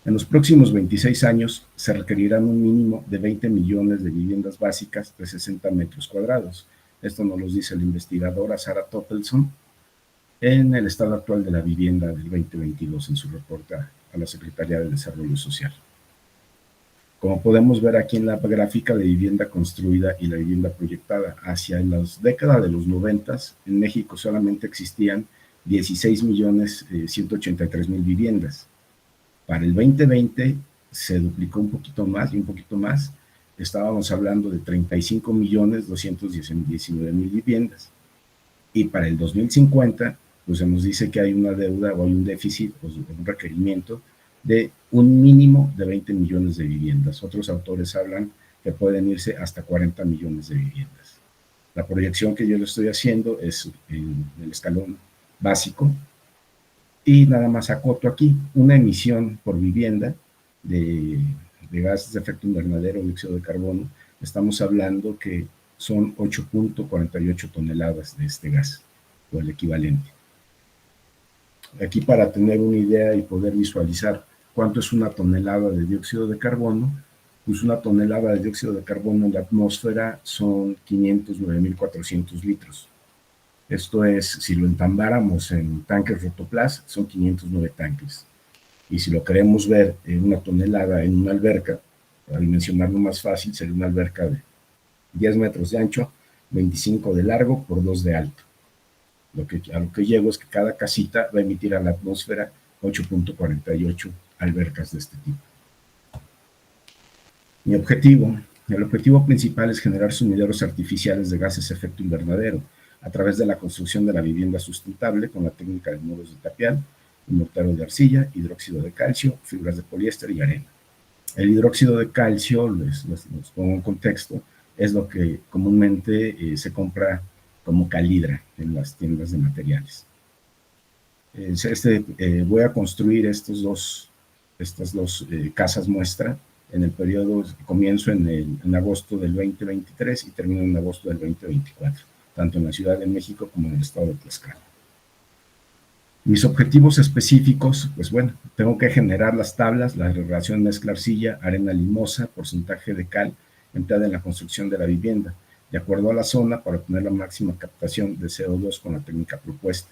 En los próximos 26 años se requerirán un mínimo de 20 millones de viviendas básicas de 60 metros cuadrados. Esto nos lo dice la investigadora Sara Toppelson en el estado actual de la vivienda del 2022 en su reporte a la Secretaría de Desarrollo Social. Como podemos ver aquí en la gráfica de vivienda construida y la vivienda proyectada, hacia las décadas de los 90 en México solamente existían 16.183.000 viviendas. Para el 2020 se duplicó un poquito más y un poquito más. Estábamos hablando de 35.219.000 viviendas. Y para el 2050, pues se nos dice que hay una deuda o hay un déficit o un requerimiento de un mínimo de 20 millones de viviendas. Otros autores hablan que pueden irse hasta 40 millones de viviendas. La proyección que yo le estoy haciendo es en el escalón básico. Y nada más acoto aquí, una emisión por vivienda de gases de efecto invernadero, dióxido de carbono, estamos hablando que son 8.48 toneladas de este gas, o el equivalente. Aquí para tener una idea y poder visualizar cuánto es una tonelada de dióxido de carbono, pues una tonelada de dióxido de carbono en la atmósfera son 509.400 litros. Esto es, si lo entambáramos en tanques Rotoplas, son 509 tanques. Y si lo queremos ver en una tonelada en una alberca, para dimensionarlo más fácil, sería una alberca de 10 metros de ancho, 25 de largo por 2 de alto. A lo que llego es que cada casita va a emitir a la atmósfera 8.48 albercas de este tipo. El objetivo principal es generar sumideros artificiales de gases de efecto invernadero, a través de la construcción de la vivienda sustentable con la técnica de muros de tapial, un mortero de arcilla, hidróxido de calcio, fibras de poliéster y arena. El hidróxido de calcio, les pongo en contexto, es lo que comúnmente se compra como calidra en las tiendas de materiales. Voy a construir estas dos casas muestra en el periodo, comienzo en agosto del 2023 y termino en agosto del 2024. Tanto en la Ciudad de México como en el estado de Tlaxcala. Mis objetivos específicos, pues bueno, tengo que generar las tablas, la relación mezcla arcilla, arena limosa, porcentaje de cal empleada en la construcción de la vivienda, de acuerdo a la zona para obtener la máxima captación de CO2 con la técnica propuesta.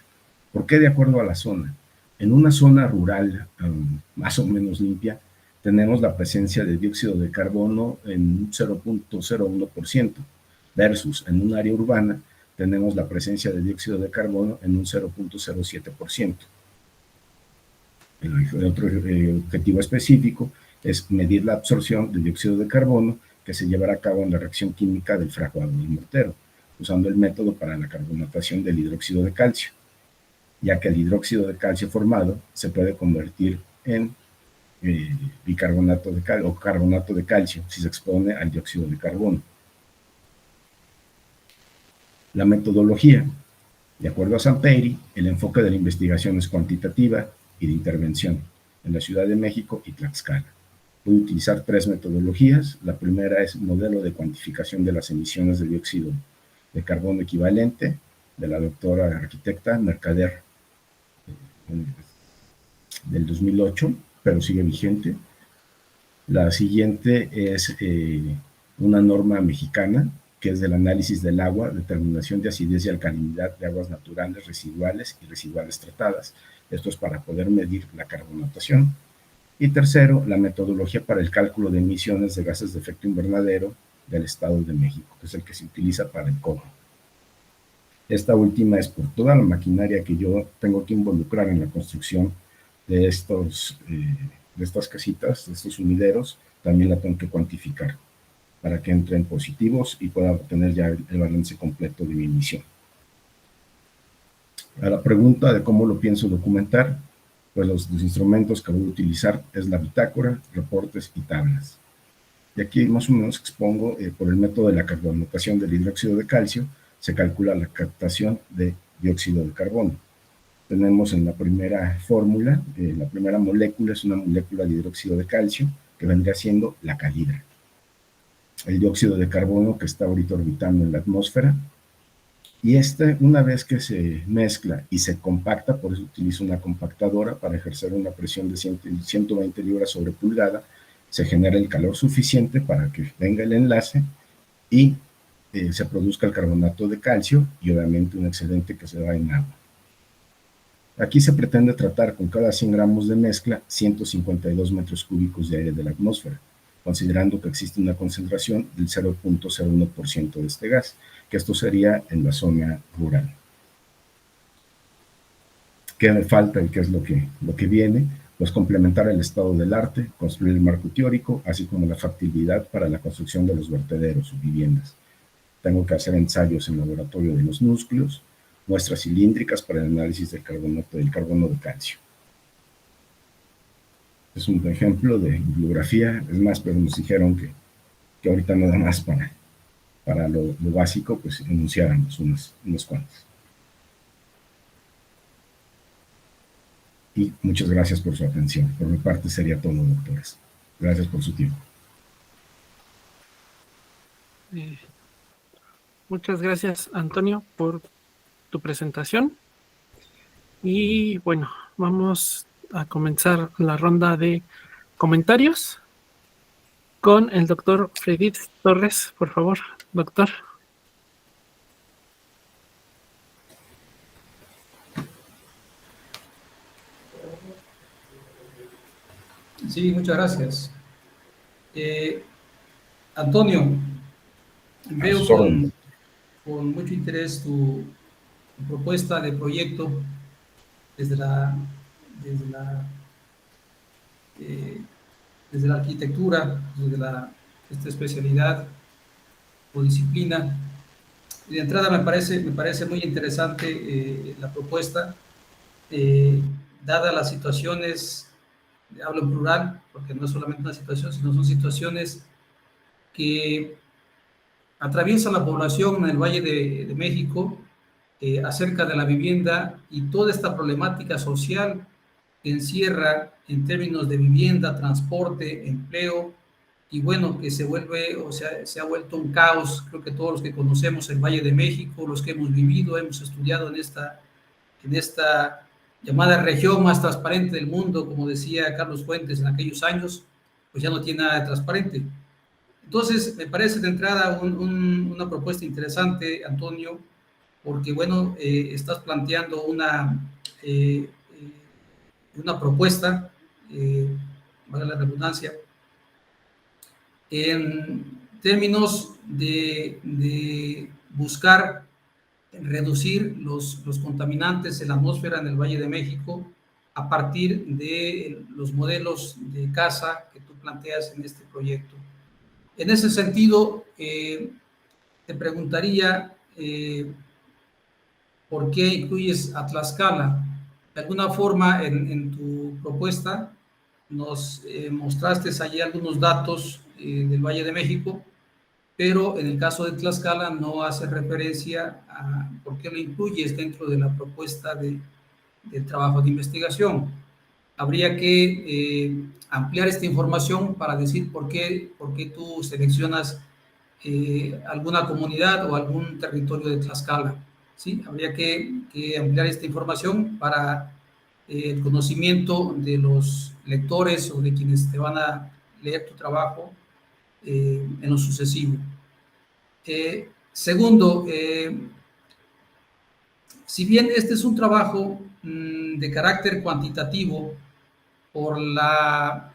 ¿Por qué de acuerdo a la zona? En una zona rural más o menos limpia, tenemos la presencia de dióxido de carbono en un 0.01%, versus en un área urbana tenemos la presencia de dióxido de carbono en un 0.07%. El otro objetivo específico es medir la absorción de dióxido de carbono que se llevará a cabo en la reacción química del fraguado del mortero, usando el método para la carbonatación del hidróxido de calcio, ya que el hidróxido de calcio formado se puede convertir en bicarbonato de calcio o carbonato de calcio si se expone al dióxido de carbono. La metodología. De acuerdo a Sampeiri, el enfoque de la investigación es cuantitativa y de intervención en la Ciudad de México y Tlaxcala. Voy a utilizar 3 metodologías. La primera es modelo de cuantificación de las emisiones de dióxido de carbono equivalente, de la doctora arquitecta Mercader, del 2008, pero sigue vigente. La siguiente es una norma mexicana, que es del análisis del agua, determinación de acidez y alcalinidad de aguas naturales, residuales y residuales tratadas. Esto es para poder medir la carbonatación. Y tercero, la metodología para el cálculo de emisiones de gases de efecto invernadero del Estado de México, que es el que se utiliza para el cobro. Esta última es por toda la maquinaria que yo tengo que involucrar en la construcción de estas casitas, de estos sumideros, también la tengo que cuantificar para que entren positivos y pueda obtener ya el balance completo de mi emisión. A la pregunta de cómo lo pienso documentar, pues los instrumentos que voy a utilizar es la bitácora, reportes y tablas. Y aquí más o menos expongo, por el método de la carbonatación del hidróxido de calcio, se calcula la captación de dióxido de carbono. Tenemos en la primera fórmula, la primera molécula es una molécula de hidróxido de calcio, que vendría siendo la calidra. El dióxido de carbono que está ahorita orbitando en la atmósfera, y una vez que se mezcla y se compacta, por eso utilizo una compactadora para ejercer una presión de 120 libras sobre pulgada, se genera el calor suficiente para que venga el enlace y se produzca el carbonato de calcio y obviamente un excedente que se va en agua. Aquí se pretende tratar con cada 100 gramos de mezcla 152 metros cúbicos de aire de la atmósfera, considerando que existe una concentración del 0.01% de este gas, que esto sería en la zona rural. ¿Qué me falta y qué es lo que viene? Pues complementar el estado del arte, construir el marco teórico, así como la factibilidad para la construcción de los vertederos o viviendas. Tengo que hacer ensayos en laboratorio de los núcleos, muestras cilíndricas para el análisis del carbono de calcio. Es un ejemplo de bibliografía, es más, pero nos dijeron que ahorita nada más para lo básico, pues enunciáramos unos cuantos. Y muchas gracias por su atención. Por mi parte sería todo, doctores. Gracias por su tiempo. Muchas gracias, Antonio, por tu presentación. Y bueno, vamos a comenzar la ronda de comentarios con el doctor Fredit Torres. Por favor, doctor. Sí, muchas gracias. Antonio, veo con mucho interés tu propuesta de proyecto desde la arquitectura, desde esta especialidad o disciplina. De entrada me parece muy interesante la propuesta, dadas las situaciones, hablo en plural, porque no es solamente una situación, sino son situaciones que atraviesan la población en el Valle de México, acerca de la vivienda y toda esta problemática social que encierra en términos de vivienda, transporte, empleo, y bueno, que se ha vuelto un caos. Creo que todos los que conocemos el Valle de México, los que hemos vivido, hemos estudiado en esta llamada región más transparente del mundo, como decía Carlos Fuentes en aquellos años, pues ya no tiene nada de transparente. Entonces, me parece de entrada una propuesta interesante, Antonio, porque, bueno, estás planteando una propuesta, valga la redundancia, en términos de buscar reducir los contaminantes en la atmósfera en el Valle de México a partir de los modelos de casa que tú planteas en este proyecto. En ese sentido, te preguntaría ¿por qué incluyes a Tlaxcala? De alguna forma, en tu propuesta nos mostraste allí algunos datos del Valle de México, pero en el caso de Tlaxcala no hace referencia a por qué lo incluyes dentro de la propuesta de trabajo de investigación. Habría que ampliar esta información para decir por qué tú seleccionas alguna comunidad o algún territorio de Tlaxcala. ¿Sí? Habría que ampliar esta información para el conocimiento de los lectores o de quienes te van a leer tu trabajo en lo sucesivo. Segundo, si bien este es un trabajo de carácter cuantitativo por la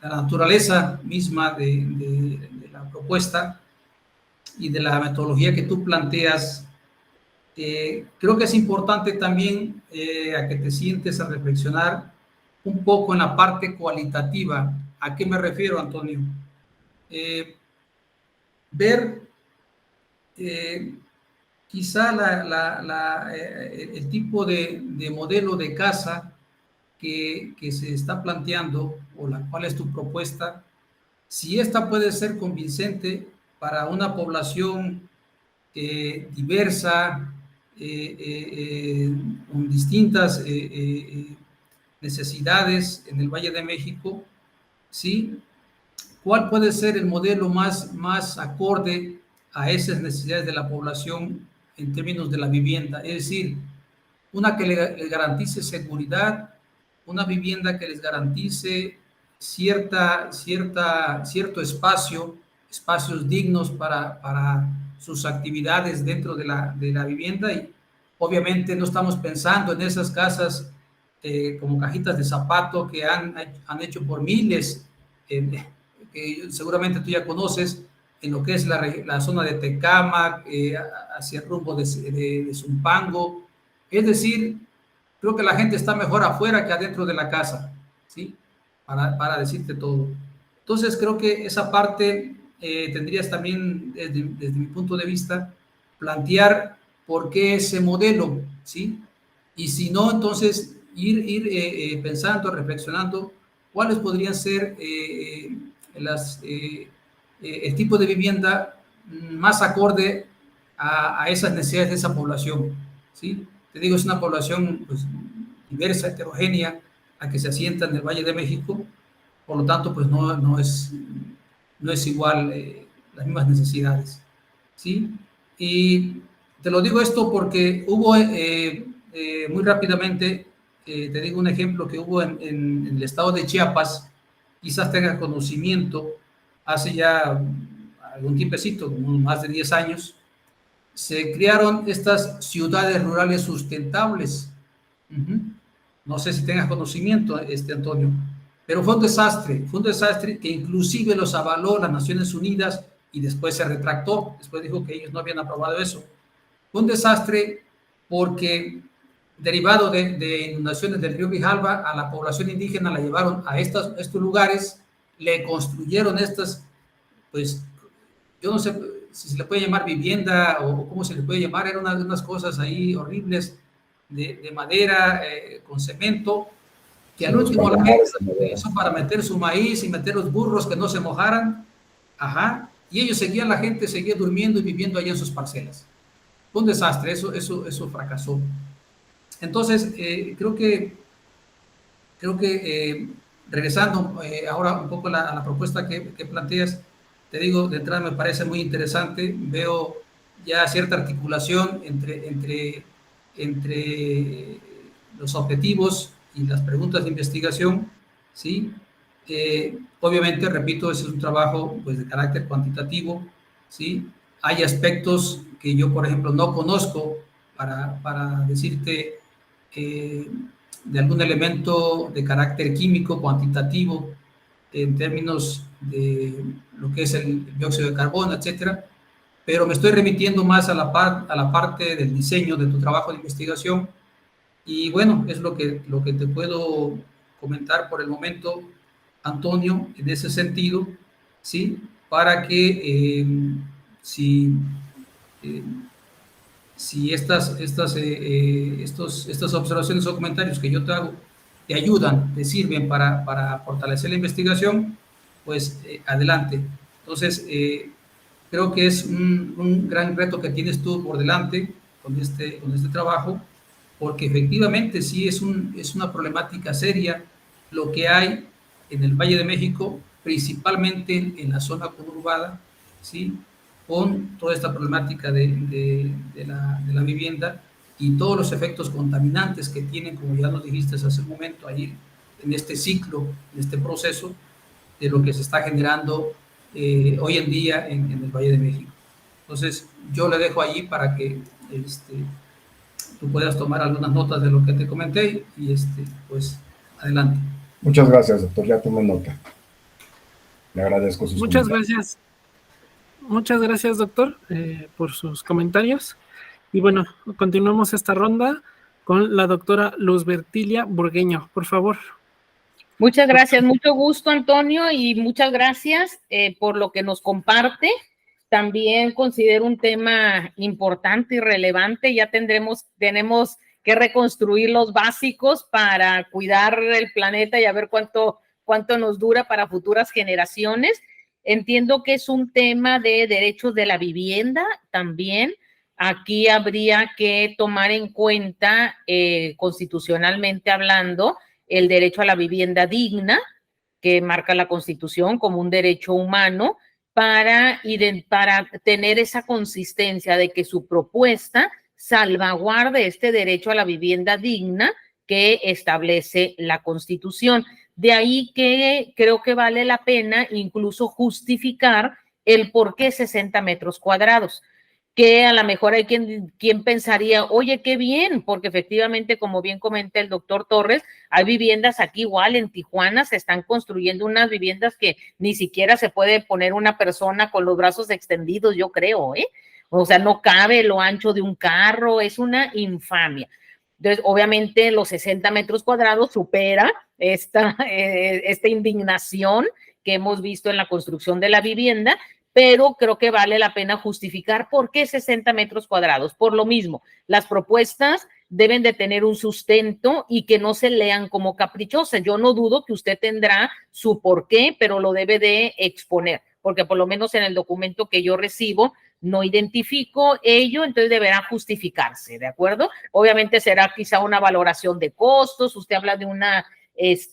naturaleza misma de la propuesta y de la metodología que tú planteas, creo que es importante también a que te sientes a reflexionar un poco en la parte cualitativa. ¿A qué me refiero, Antonio? Ver quizá el tipo de modelo de casa que se está planteando o la cual es tu propuesta, si esta puede ser convincente para una población diversa, con distintas necesidades en el Valle de México, ¿sí? ¿Cuál puede ser el modelo más acorde a esas necesidades de la población en términos de la vivienda? Es decir, una que les garantice seguridad, una vivienda que les garantice cierto espacios dignos para sus actividades dentro de la vivienda. Y obviamente no estamos pensando en esas casas como cajitas de zapato que han hecho por miles, que seguramente tú ya conoces, en lo que es la zona de Tecámac, hacia el rumbo de Zumpango. Es decir, creo que la gente está mejor afuera que adentro de la casa, ¿sí? Para decirte todo. Entonces, creo que esa parte tendrías también, desde mi punto de vista, plantear por qué ese modelo, ¿sí? Y si no, entonces ir pensando, reflexionando, cuáles podrían ser el tipo de vivienda más acorde a esas necesidades de esa población, ¿sí? Te digo, es una población pues, diversa, heterogénea, a que se asienta en el Valle de México, por lo tanto, pues no es igual las mismas necesidades, ¿sí? Y te lo digo esto porque hubo, muy rápidamente, te digo un ejemplo que hubo en el estado de Chiapas, quizás tengas conocimiento, hace ya algún tiempecito, más de 10 años, se crearon estas ciudades rurales sustentables. No sé si tengas conocimiento, Antonio, pero fue un desastre que inclusive los avaló las Naciones Unidas y después se retractó, después dijo que ellos no habían aprobado eso. Fue un desastre porque derivado de inundaciones del río Grijalva, a la población indígena la llevaron a estos lugares, le construyeron estas, pues, yo no sé si se le puede llamar vivienda o cómo se le puede llamar, eran unas cosas ahí horribles de madera, con cemento, que al último la gente hizo para meter su maíz y meter los burros que no se mojaran, y ellos la gente seguía durmiendo y viviendo allá en sus parcelas. Fue un desastre, eso fracasó. Entonces, creo que regresando ahora un poco a la propuesta que planteas, te digo, de entrada me parece muy interesante, veo ya cierta articulación entre entre los objetivos y las preguntas de investigación, ¿sí? Obviamente, repito, ese es un trabajo pues, de carácter cuantitativo, ¿sí? Hay aspectos que yo, por ejemplo, no conozco para decirte de algún elemento de carácter químico, cuantitativo, en términos de lo que es el dióxido de carbono, etcétera, pero me estoy remitiendo más a la parte del diseño de tu trabajo de investigación y bueno, es lo que te puedo comentar por el momento, Antonio, en ese sentido, ¿sí? Para que si estas observaciones o comentarios que yo te hago te ayudan, te sirven para fortalecer la investigación, pues adelante. Entonces, creo que es un gran reto que tienes tú por delante con este trabajo, porque efectivamente sí es una problemática seria lo que hay en el Valle de México, principalmente en la zona conurbada, ¿sí? Con toda esta problemática de la vivienda y todos los efectos contaminantes que tienen, como ya nos dijiste hace un momento, ahí en este ciclo, en este proceso de lo que se está generando hoy en día en el Valle de México. Entonces, yo le dejo allí para que tú puedas tomar algunas notas de lo que te comenté y pues adelante. Muchas gracias, doctor. Ya tomé nota. Le agradezco sus comentarios. Muchas gracias, doctor, por sus comentarios. Y bueno, continuamos esta ronda con la doctora Luz Bertilia Burgueño, por favor. Muchas gracias, mucho gusto, Antonio, y muchas gracias por lo que nos comparte. También considero un tema importante y relevante. Ya tenemos que reconstruir los básicos para cuidar el planeta y a ver cuánto nos dura para futuras generaciones. Entiendo que es un tema de derechos de la vivienda también. Aquí habría que tomar en cuenta, constitucionalmente hablando, el derecho a la vivienda digna, que marca la Constitución como un derecho humano, para tener esa consistencia de que su propuesta salvaguarde este derecho a la vivienda digna que establece la Constitución. De ahí que creo que vale la pena incluso justificar el por qué 60 metros cuadrados, que a lo mejor hay quien pensaría, oye, qué bien, porque efectivamente, como bien comenta el doctor Torres, hay viviendas aquí igual en Tijuana, se están construyendo unas viviendas que ni siquiera se puede poner una persona con los brazos extendidos, yo creo, o sea, no cabe lo ancho de un carro, es una infamia. Entonces, obviamente, los 60 metros cuadrados supera esta indignación que hemos visto en la construcción de la vivienda, pero creo que vale la pena justificar por qué 60 metros cuadrados. Por lo mismo, las propuestas deben de tener un sustento y que no se lean como caprichosas. Yo no dudo que usted tendrá su porqué, pero lo debe de exponer, porque por lo menos en el documento que yo recibo no identifico ello, entonces deberá justificarse, ¿de acuerdo? Obviamente será quizá una valoración de costos, usted habla de una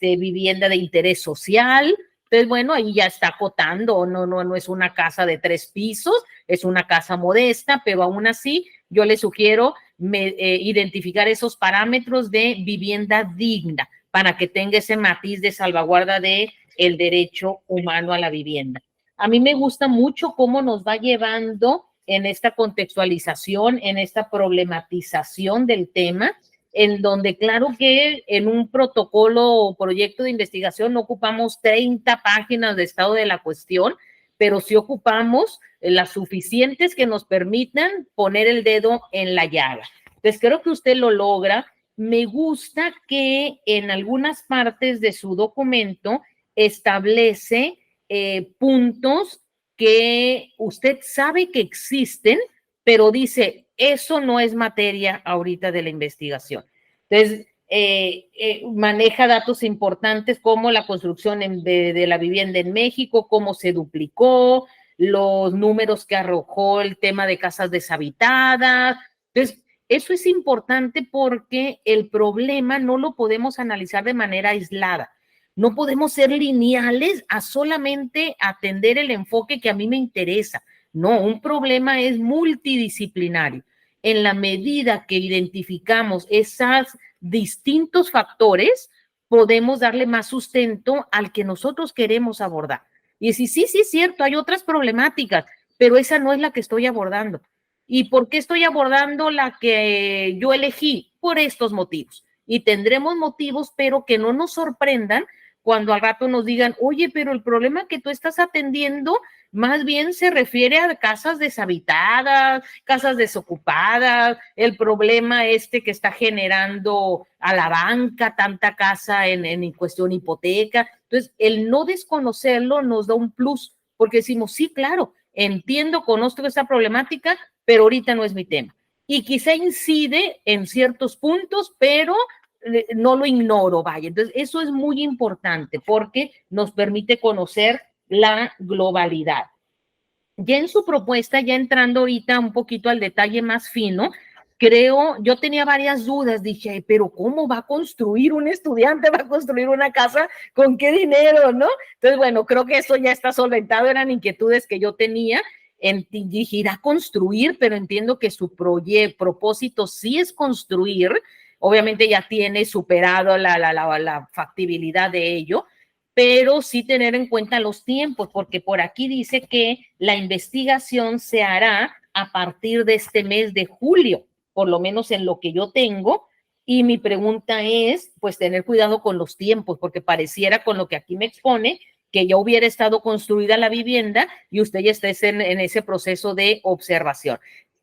vivienda de interés social. Entonces, bueno, ahí ya está acotando, no es una casa de 3 pisos, es una casa modesta, pero aún así yo le sugiero identificar esos parámetros de vivienda digna para que tenga ese matiz de salvaguarda de el derecho humano a la vivienda. A mí me gusta mucho cómo nos va llevando en esta contextualización, en esta problematización del tema, en donde claro que en un protocolo o proyecto de investigación no ocupamos 30 páginas de estado de la cuestión, pero sí ocupamos las suficientes que nos permitan poner el dedo en la llaga. Entonces creo que usted lo logra. Me gusta que en algunas partes de su documento establece puntos que usted sabe que existen, pero dice, eso no es materia ahorita de la investigación. Entonces, maneja datos importantes como la construcción de la vivienda en México, cómo se duplicó, los números que arrojó el tema de casas deshabitadas. Entonces, eso es importante porque el problema no lo podemos analizar de manera aislada. No podemos ser lineales a solamente atender el enfoque que a mí me interesa. No, un problema es multidisciplinario. en la medida que identificamos esos distintos factores, podemos darle más sustento al que nosotros queremos abordar. Y decir, sí, es cierto, hay otras problemáticas, pero esa no es la que estoy abordando. ¿Y por qué estoy abordando la que yo elegí? Por estos motivos. Y tendremos motivos, pero que no nos sorprendan cuando al rato nos digan, oye, pero el problema que tú estás atendiendo más bien se refiere a casas deshabitadas, casas desocupadas, el problema que está generando a la banca tanta casa en cuestión hipoteca. Entonces, el no desconocerlo nos da un plus, porque decimos, sí, claro, entiendo, conozco esta problemática, pero ahorita no es mi tema. Y quizá incide en ciertos puntos, pero no lo ignoro, vaya. Entonces, eso es muy importante porque nos permite conocer la globalidad. Ya en su propuesta, ya entrando ahorita un poquito al detalle más fino, yo tenía varias dudas, dije, pero ¿cómo va a construir un estudiante, va a construir una casa? ¿Con qué dinero, no? Entonces, bueno, creo que eso ya está solventado, eran inquietudes que yo tenía. Dije, irá a construir, pero entiendo que su propósito sí es construir. Obviamente ya tiene superado la factibilidad de ello, pero sí tener en cuenta los tiempos, porque por aquí dice que la investigación se hará a partir de este mes de julio, por lo menos en lo que yo tengo, y mi pregunta es, pues, tener cuidado con los tiempos, porque pareciera con lo que aquí me expone, que ya hubiera estado construida la vivienda y usted ya está en ese proceso de observación.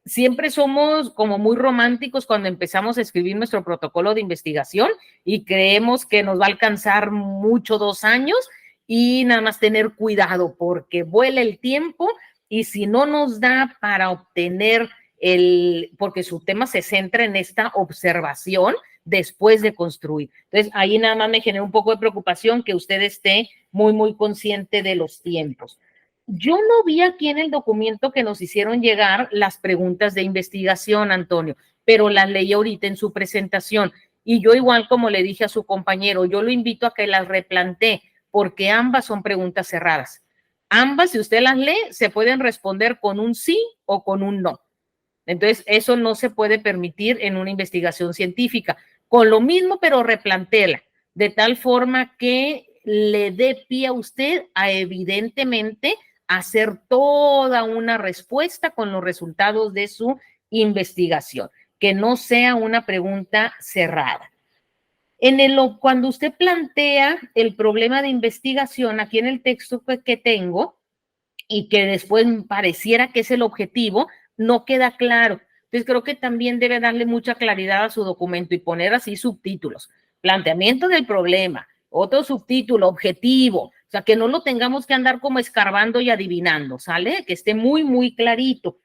Siempre somos como muy románticos cuando empezamos a escribir nuestro protocolo de investigación y creemos que nos va a alcanzar mucho 2 años y nada más tener cuidado porque vuela el tiempo y si no nos da para obtener porque su tema se centra en esta observación después de construir. Entonces, ahí nada más me genera un poco de preocupación que usted esté muy, muy consciente de los tiempos. Yo no vi aquí en el documento que nos hicieron llegar las preguntas de investigación, Antonio, pero las leí ahorita en su presentación. Y yo igual como le dije a su compañero, yo lo invito a que las replantee, porque ambas son preguntas cerradas. Ambas, si usted las lee, se pueden responder con un sí o con un no. Entonces, eso no se puede permitir en una investigación científica. Con lo mismo, pero replantéela, de tal forma que le dé pie a usted a evidentemente hacer toda una respuesta con los resultados de su investigación, que no sea una pregunta cerrada. Cuando usted plantea el problema de investigación, aquí en el texto que tengo, y que después pareciera que es el objetivo, no queda claro. Entonces creo que también debe darle mucha claridad a su documento y poner así subtítulos. Planteamiento del problema, otro subtítulo, objetivo. O sea, que no lo tengamos que andar como escarbando y adivinando, ¿sale? Que esté muy, muy clarito.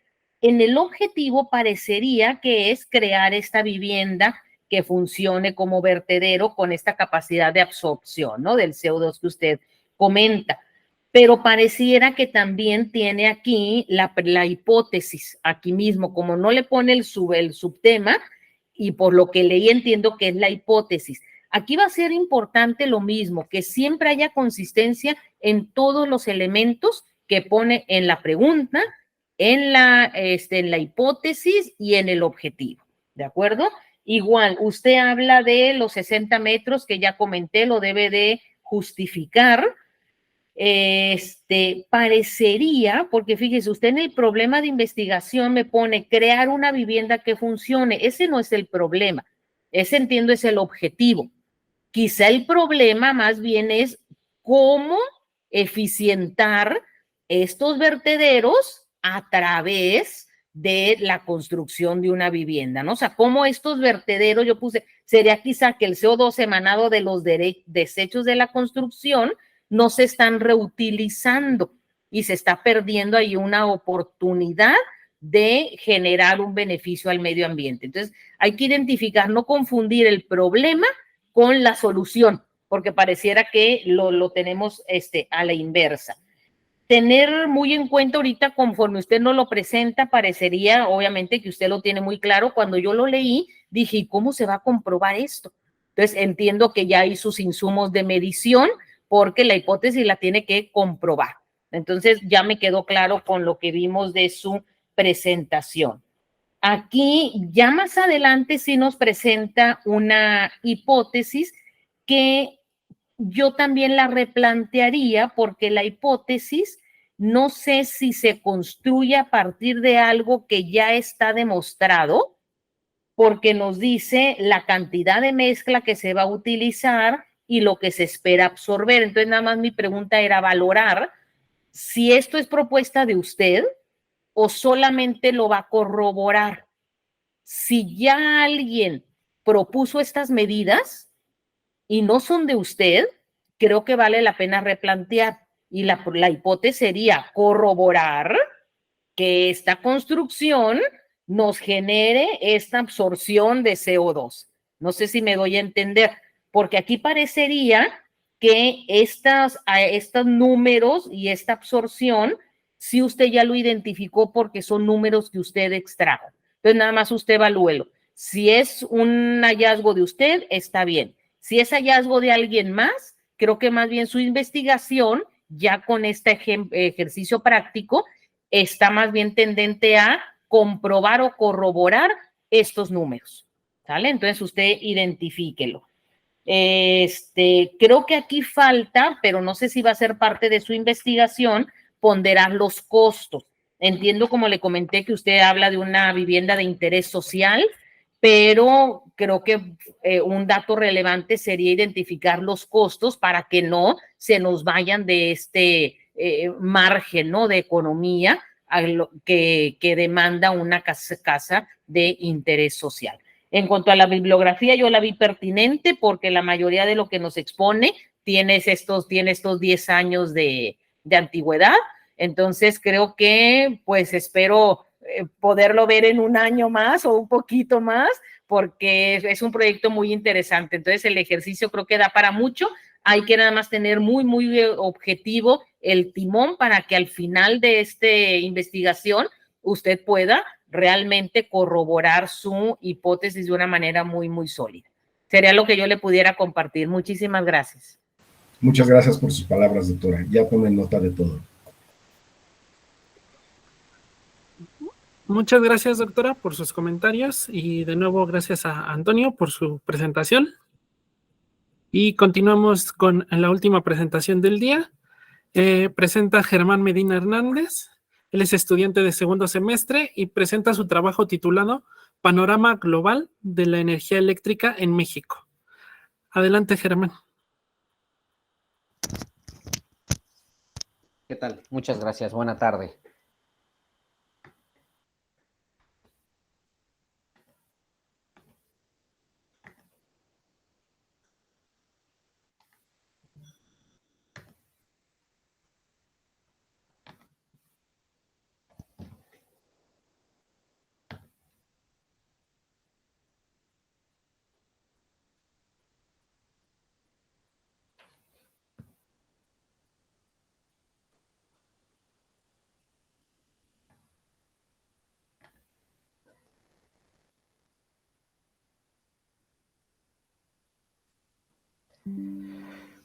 En el objetivo parecería que es crear esta vivienda que funcione como vertedero con esta capacidad de absorción, ¿no? Del CO2 que usted comenta. Pero pareciera que también tiene aquí la hipótesis, aquí mismo, como no le pone el subtema, y por lo que leí entiendo que es la hipótesis. Aquí va a ser importante lo mismo, que siempre haya consistencia en todos los elementos que pone en la pregunta, en la hipótesis y en el objetivo, ¿de acuerdo? Igual, usted habla de los 60 metros que ya comenté, lo debe de justificar. Parecería, porque fíjese, usted en el problema de investigación me pone crear una vivienda que funcione. Ese no es el problema. Ese, entiendo, es el objetivo. Quizá el problema más bien es cómo eficientar estos vertederos a través de la construcción de una vivienda, ¿no? O sea, cómo estos vertederos, yo puse, sería quizá que el CO2 emanado de los desechos de la construcción no se están reutilizando y se está perdiendo ahí una oportunidad de generar un beneficio al medio ambiente. Entonces, hay que identificar, no confundir el problema con la solución, porque pareciera que lo tenemos a la inversa. Tener muy en cuenta ahorita, conforme usted nos lo presenta, parecería, obviamente, que usted lo tiene muy claro. Cuando yo lo leí, dije, ¿y cómo se va a comprobar esto? Entonces, entiendo que ya hay sus insumos de medición, porque la hipótesis la tiene que comprobar. Entonces, ya me quedó claro con lo que vimos de su presentación. Aquí ya más adelante sí nos presenta una hipótesis que yo también la replantearía, porque la hipótesis no sé si se construye a partir de algo que ya está demostrado, porque nos dice la cantidad de mezcla que se va a utilizar y lo que se espera absorber. Entonces, nada más mi pregunta era valorar si esto es propuesta de usted o solamente lo va a corroborar. Si ya alguien propuso estas medidas y no son de usted, creo que vale la pena replantear. Y la hipótesis sería corroborar que esta construcción nos genere esta absorción de CO2. No sé si me doy a entender, porque aquí parecería que estos números y esta absorción, si usted ya lo identificó porque son números que usted extrajo. Entonces, nada más usted evalúelo. Si es un hallazgo de usted, está bien. Si es hallazgo de alguien más, creo que más bien su investigación, ya con este ejercicio práctico, está más bien tendente a comprobar o corroborar estos números, ¿sale? Entonces usted identifíquelo. Creo que aquí falta, pero no sé si va a ser parte de su investigación, ponderar los costos. Entiendo, como le comenté, que usted habla de una vivienda de interés social, pero creo que un dato relevante sería identificar los costos para que no se nos vayan de este margen, ¿no?, de economía que demanda una casa de interés social. En cuanto a la bibliografía, yo la vi pertinente porque la mayoría de lo que nos expone tiene estos 10 años de antigüedad. Entonces, creo que, pues, espero poderlo ver en un año más o un poquito más, porque es un proyecto muy interesante. Entonces, el ejercicio creo que da para mucho. Hay que nada más tener muy, muy objetivo el timón para que al final de esta investigación usted pueda realmente corroborar su hipótesis de una manera muy, muy sólida. Sería lo que yo le pudiera compartir. Muchísimas gracias. Muchas gracias por sus palabras, doctora. Ya tomen nota de todo. Muchas gracias, doctora, por sus comentarios y de nuevo gracias a Antonio por su presentación. Y continuamos con la última presentación del día. Presenta Germán Medina Hernández. Él es estudiante de segundo semestre y presenta su trabajo titulado Panorama Global de la Energía Eléctrica en México. Adelante, Germán. ¿Qué tal? Muchas gracias. Buena tarde.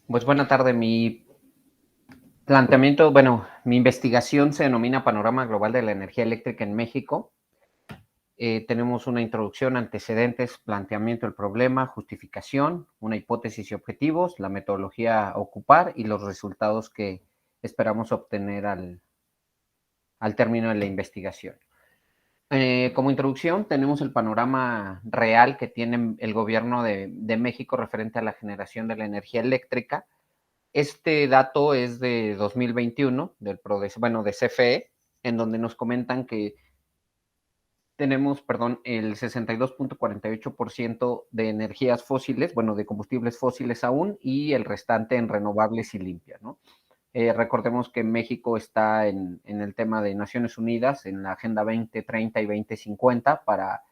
Pues buena tarde. Mi planteamiento, mi investigación se denomina Panorama Global de la Energía Eléctrica en México. Tenemos una introducción, antecedentes, planteamiento del problema, justificación, una hipótesis y objetivos, la metodología a ocupar y los resultados que esperamos obtener al término de la investigación. Como introducción, tenemos el panorama real que tiene el gobierno de México referente a la generación de la energía eléctrica. Este dato es de 2021, de CFE, en donde nos comentan que tenemos, el 62.48% de energías fósiles, de combustibles fósiles aún, y el restante en renovables y limpias, ¿no? Recordemos que México está en el tema de Naciones Unidas, en la Agenda 2030 y 2050, para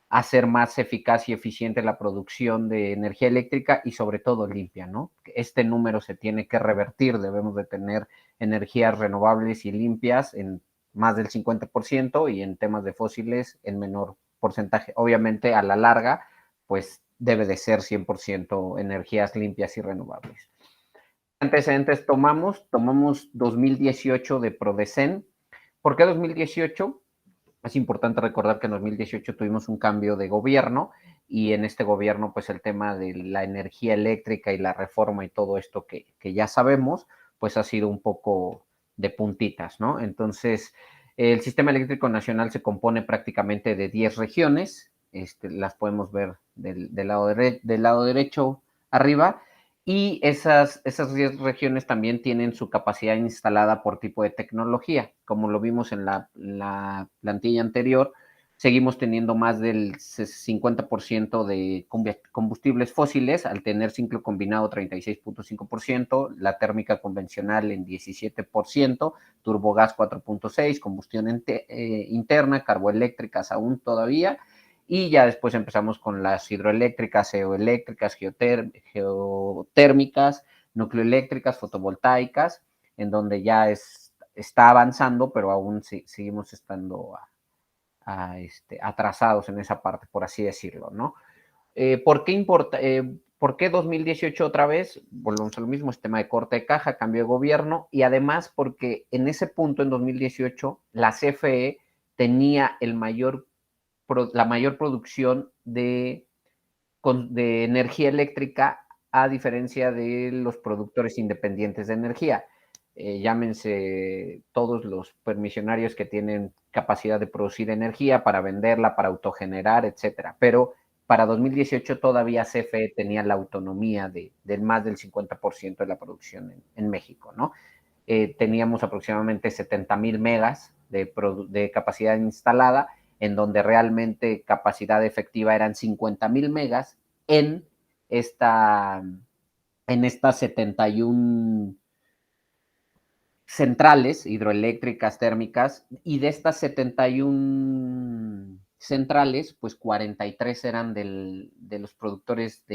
hacer más eficaz y eficiente la producción de energía eléctrica y sobre todo limpia, ¿no? Este número se tiene que revertir, debemos de tener energías renovables y limpias en más del 50% y en temas de fósiles en menor porcentaje. Obviamente, a la larga, pues debe de ser 100% energías limpias y renovables. Antecedentes tomamos 2018 de Prodecen. ¿Por qué 2018? Es importante recordar que en 2018 tuvimos un cambio de gobierno y en este gobierno, pues el tema de la energía eléctrica y la reforma y todo esto que ya sabemos, pues ha sido un poco de puntitas, ¿no? Entonces, el sistema eléctrico nacional se compone prácticamente de 10 regiones, las podemos ver del lado derecho arriba, y esas 10 regiones también tienen su capacidad instalada por tipo de tecnología. Como lo vimos en la plantilla anterior, seguimos teniendo más del 50% de combustibles fósiles, al tener ciclo combinado 36.5%, la térmica convencional en 17%, turbogás 4.6%, combustión interna, carboeléctricas aún todavía, y ya después empezamos con las hidroeléctricas, eoeléctricas, geotérmicas, nucleoeléctricas, fotovoltaicas, en donde ya está avanzando, pero aún seguimos estando atrasados en esa parte, por así decirlo, ¿no? ¿Por qué 2018 otra vez? Volvemos a lo mismo, es tema de corte de caja, cambio de gobierno, y además porque en ese punto, en 2018, la CFE tenía la mayor producción de energía eléctrica, a diferencia de los productores independientes de energía. Llámense todos los permisionarios que tienen capacidad de producir energía para venderla, para autogenerar, etcétera. Pero para 2018 todavía CFE tenía la autonomía de más del 50% de la producción en México, ¿no? Teníamos aproximadamente 70,000 megas de capacidad instalada, en donde realmente capacidad efectiva eran 50,000 megas en estas 71 centrales hidroeléctricas térmicas, y de estas 71 centrales, pues 43 eran de los productores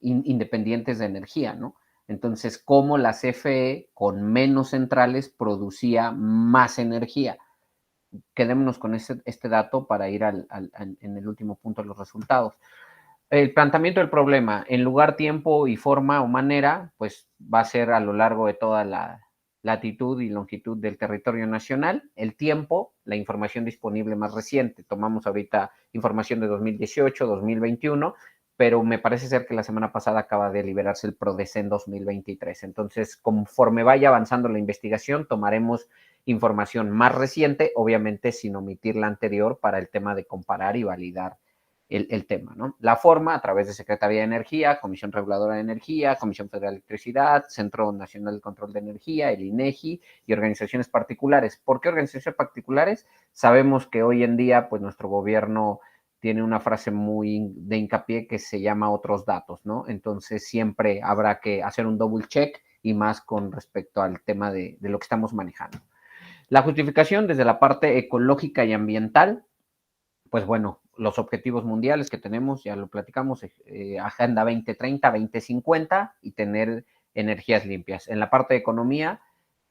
independientes de energía, ¿no? Entonces, ¿cómo la CFE con menos centrales producía más energía? Quedémonos con este dato para ir en el último punto a los resultados. El planteamiento del problema, en lugar, tiempo y forma o manera, pues va a ser a lo largo de toda la latitud y longitud del territorio nacional. El tiempo, la información disponible más reciente. Tomamos ahorita información de 2018, 2021, pero me parece ser que la semana pasada acaba de liberarse el PRODECEN 2023. Entonces, conforme vaya avanzando la investigación, tomaremos información más reciente, obviamente sin omitir la anterior, para el tema de comparar y validar el tema, ¿no? La forma, a través de Secretaría de Energía, Comisión Reguladora de Energía, Comisión Federal de Electricidad, Centro Nacional de Control de Energía, el INEGI, y organizaciones particulares. ¿Por qué organizaciones particulares? Sabemos que hoy en día, pues, nuestro gobierno tiene una frase muy de hincapié que se llama otros datos, ¿no? Entonces, siempre habrá que hacer un double check, y más con respecto al tema de lo que estamos manejando. La justificación desde la parte ecológica y ambiental, pues bueno, los objetivos mundiales que tenemos, ya lo platicamos, Agenda 2030, 2050, y tener energías limpias. En la parte de economía,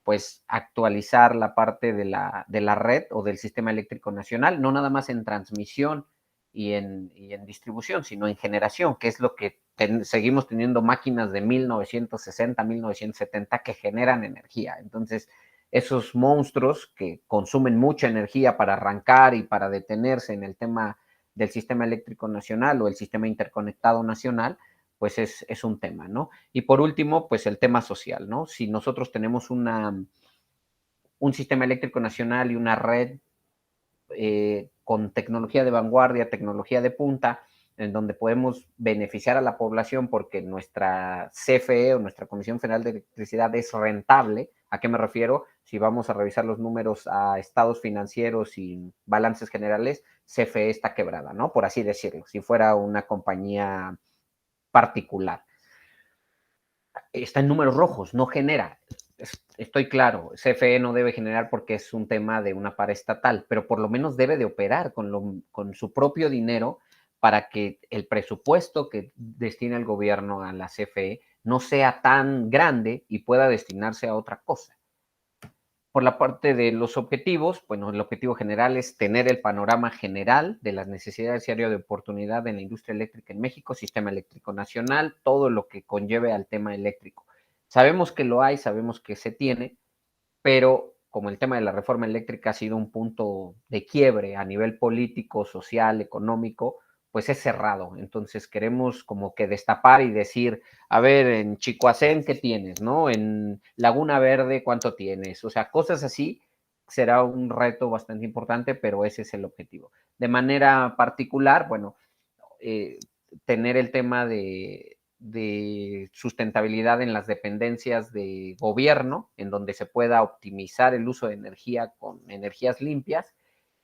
pues actualizar la parte de la red o del sistema eléctrico nacional, no nada más en transmisión y en distribución, sino en generación, que es lo que seguimos teniendo máquinas de 1960, 1970 que generan energía. Entonces, esos monstruos que consumen mucha energía para arrancar y para detenerse en el tema del sistema eléctrico nacional o el sistema interconectado nacional, pues es un tema, ¿no? Y por último, pues el tema social, ¿no? Si nosotros tenemos un sistema eléctrico nacional y una red con tecnología de vanguardia, tecnología de punta, en donde podemos beneficiar a la población porque nuestra CFE o nuestra Comisión Federal de Electricidad es rentable. ¿A qué me refiero? Si vamos a revisar los números a estados financieros y balances generales, CFE está quebrada, ¿no? Por así decirlo, si fuera una compañía particular. Está en números rojos, no genera. Estoy claro, CFE no debe generar porque es un tema de una paraestatal, pero por lo menos debe de operar con su propio dinero para que el presupuesto que destina el gobierno a la CFE no sea tan grande y pueda destinarse a otra cosa. Por la parte de los objetivos, bueno, el objetivo general es tener el panorama general de las necesidades y área de oportunidad en la industria eléctrica en México, sistema eléctrico nacional, todo lo que conlleve al tema eléctrico. Sabemos que lo hay, sabemos que se tiene, pero como el tema de la reforma eléctrica ha sido un punto de quiebre a nivel político, social, económico, pues es cerrado. Entonces queremos como que destapar y decir, a ver, en Chicoacén, ¿qué tienes? ¿No? En Laguna Verde, ¿cuánto tienes? O sea, cosas así será un reto bastante importante, pero ese es el objetivo. De manera particular, bueno, tener el tema de sustentabilidad en las dependencias de gobierno, en donde se pueda optimizar el uso de energía con energías limpias,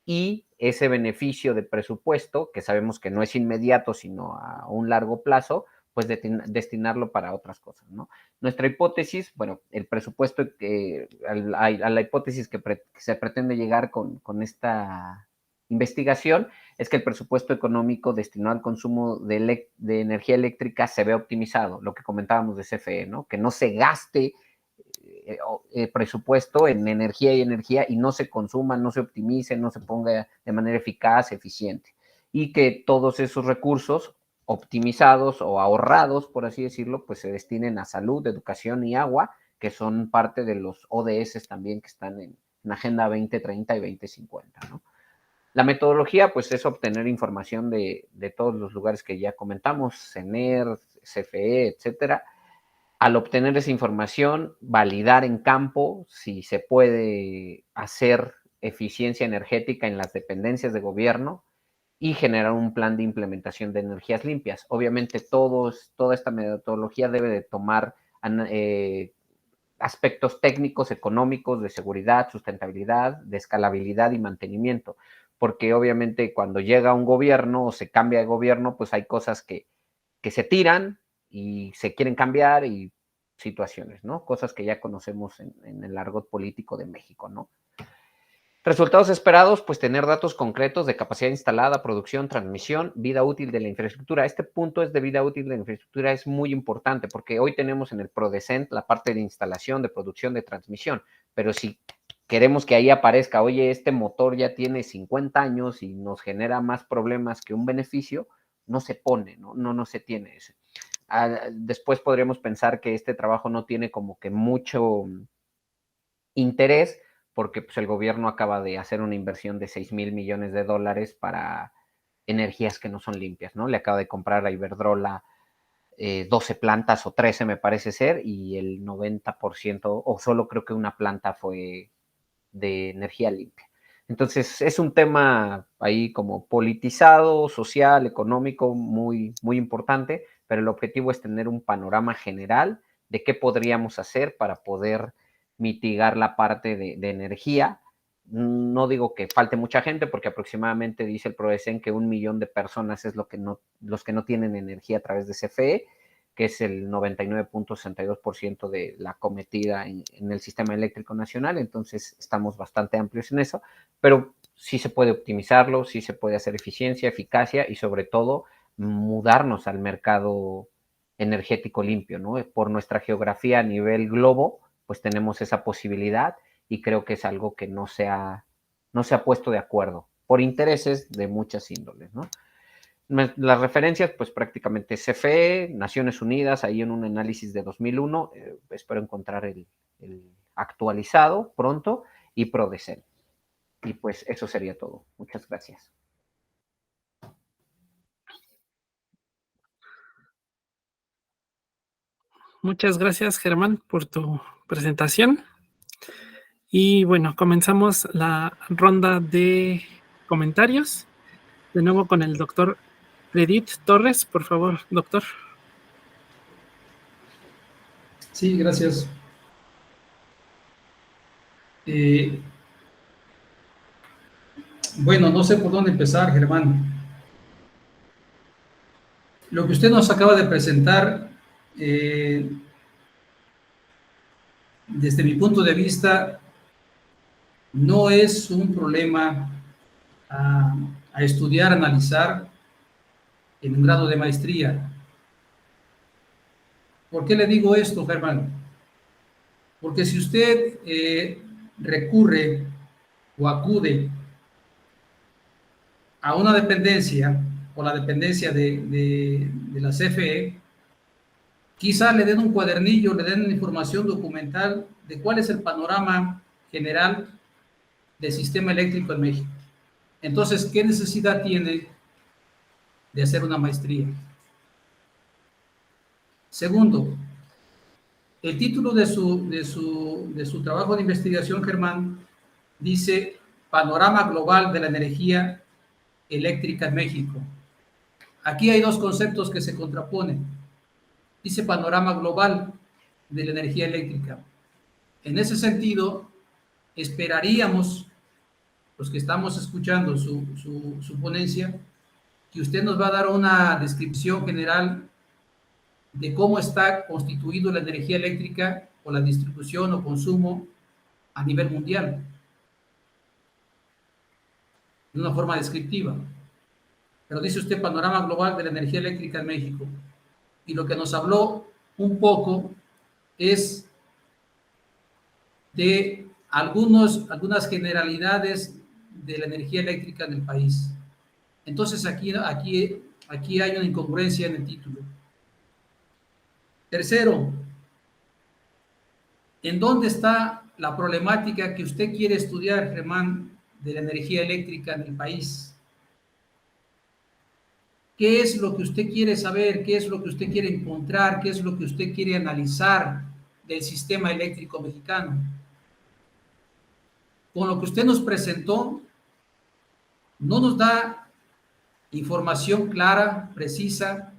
y ese beneficio de presupuesto, que sabemos que no es inmediato, sino a un largo plazo, pues destinarlo para otras cosas, ¿no? Nuestra hipótesis, bueno, el presupuesto, a la hipótesis que se pretende llegar con esta investigación, es que el presupuesto económico destinado al consumo de energía eléctrica se ve optimizado, lo que comentábamos de CFE, ¿no? Que no se gaste presupuesto en energía y no se consuma, no se optimice, no se ponga de manera eficaz, eficiente. Y que todos esos recursos optimizados o ahorrados, por así decirlo, pues se destinen a salud, educación y agua, que son parte de los ODS también que están en Agenda 2030 y 2050, ¿no? La metodología, pues, es obtener información de todos los lugares que ya comentamos, CENER, CFE, etcétera. Al obtener esa información, validar en campo si se puede hacer eficiencia energética en las dependencias de gobierno y generar un plan de implementación de energías limpias. Obviamente, toda esta metodología debe de tomar aspectos técnicos, económicos, de seguridad, sustentabilidad, de escalabilidad y mantenimiento, porque obviamente cuando llega un gobierno o se cambia de gobierno, pues hay cosas que se tiran y se quieren cambiar y situaciones, ¿no? Cosas que ya conocemos en el argot político de México, ¿no? Resultados esperados, pues tener datos concretos de capacidad instalada, producción, transmisión, vida útil de la infraestructura. Este punto es de vida útil de la infraestructura, es muy importante porque hoy tenemos en el PRODECENT la parte de instalación, de producción, de transmisión, pero si queremos que ahí aparezca, oye, este motor ya tiene 50 años y nos genera más problemas que un beneficio, no se pone, no se tiene ese. Después podríamos pensar que este trabajo no tiene como que mucho interés porque pues, el gobierno acaba de hacer una inversión de 6,000 millones de dólares para energías que no son limpias, ¿no? Le acaba de comprar a Iberdrola 12 plantas o 13 me parece ser, y el 90%, o solo creo que una planta fue de energía limpia. Entonces, es un tema ahí como politizado, social, económico, muy, muy importante, pero el objetivo es tener un panorama general de qué podríamos hacer para poder mitigar la parte de energía. No digo que falte mucha gente, porque aproximadamente dice el PRODECEN que 1 millón de personas es los que no tienen energía a través de CFE, que es el 99.62% de la cometida en el sistema eléctrico nacional. Entonces estamos bastante amplios en eso, pero sí se puede optimizarlo, sí se puede hacer eficiencia, eficacia y sobre todo mudarnos al mercado energético limpio, ¿no? Por nuestra geografía a nivel globo, pues tenemos esa posibilidad y creo que es algo que no se ha puesto de acuerdo por intereses de muchas índoles, ¿no? Las referencias, pues prácticamente CFE, Naciones Unidas, ahí en un análisis de 2001, espero encontrar el actualizado pronto, y PRODECEN. Y pues eso sería todo. Muchas gracias. Muchas gracias, Germán, por tu presentación. Y bueno, comenzamos la ronda de comentarios. De nuevo con el doctor Edith Torres, por favor, doctor. Sí, gracias. Bueno, no sé por dónde empezar, Germán. Lo que usted nos acaba de presentar, desde mi punto de vista, no es un problema a estudiar, analizar en un grado de maestría. ¿Por qué le digo esto, Germán? Porque si usted recurre o acude a una dependencia o la dependencia de la CFE, quizá le den un cuadernillo, le den información documental de cuál es el panorama general del sistema eléctrico en México. Entonces, ¿qué necesidad tiene de hacer una maestría? Segundo, el título de su trabajo de investigación, Germán, dice Panorama Global de la Energía Eléctrica en México. Aquí hay dos conceptos que se contraponen. Dice Panorama Global de la Energía Eléctrica. En ese sentido, esperaríamos, los que estamos escuchando su ponencia, que usted nos va a dar una descripción general de cómo está constituido la energía eléctrica o la distribución o consumo a nivel mundial, de una forma descriptiva. Pero dice usted Panorama Global de la Energía Eléctrica en México. Y lo que nos habló un poco es de algunas generalidades de la energía eléctrica en el país. Entonces aquí hay una incongruencia en el título. Tercero, ¿en dónde está la problemática que usted quiere estudiar, Germán, de la energía eléctrica en el país? ¿Qué es lo que usted quiere saber? ¿Qué es lo que usted quiere encontrar? ¿Qué es lo que usted quiere analizar del sistema eléctrico mexicano? Con lo que usted nos presentó, no nos da información clara, precisa,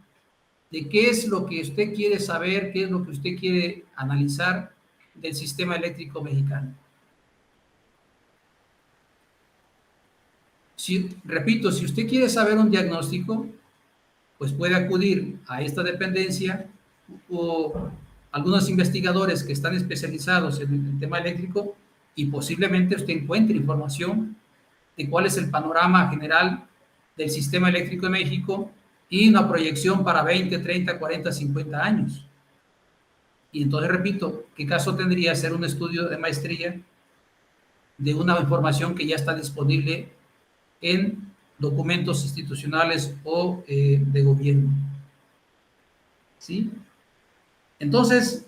de qué es lo que usted quiere saber, qué es lo que usted quiere analizar del sistema eléctrico mexicano. Repito, si usted quiere saber un diagnóstico, pues puede acudir a esta dependencia o algunos investigadores que están especializados en el tema eléctrico y posiblemente usted encuentre información de cuál es el panorama general del sistema eléctrico de México y una proyección para 20, 30, 40, 50 años. Y entonces, repito, ¿qué caso tendría hacer un estudio de maestría de una información que ya está disponible en documentos institucionales o de gobierno? ¿Sí? Entonces,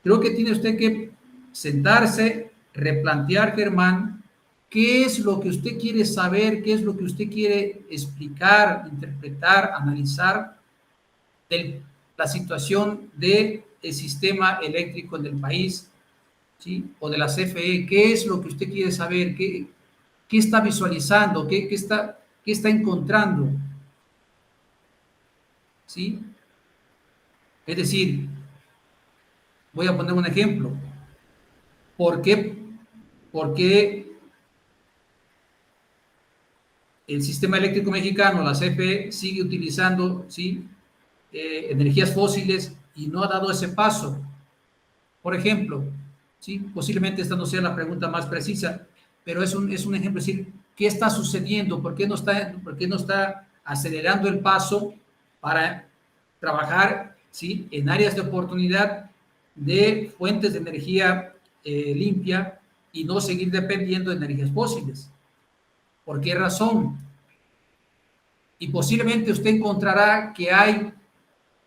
creo que tiene usted que sentarse, replantear, Germán, qué es lo que usted quiere saber, qué es lo que usted quiere explicar, interpretar, analizar de la situación del sistema eléctrico en el país, ¿sí? O de la CFE, qué es lo que usted quiere saber, qué está visualizando, qué está encontrando, ¿sí? Es decir, voy a poner un ejemplo. ¿Por qué el sistema eléctrico mexicano, la CFE, sigue utilizando, ¿sí?, energías fósiles y no ha dado ese paso? Por ejemplo, ¿sí?, posiblemente esta no sea la pregunta más precisa, pero es un ejemplo, es decir, ¿qué está sucediendo? ¿Por qué no está acelerando el paso para trabajar, ¿sí?, en áreas de oportunidad de fuentes de energía limpia y no seguir dependiendo de energías fósiles? ¿Por qué razón? Y posiblemente usted encontrará que hay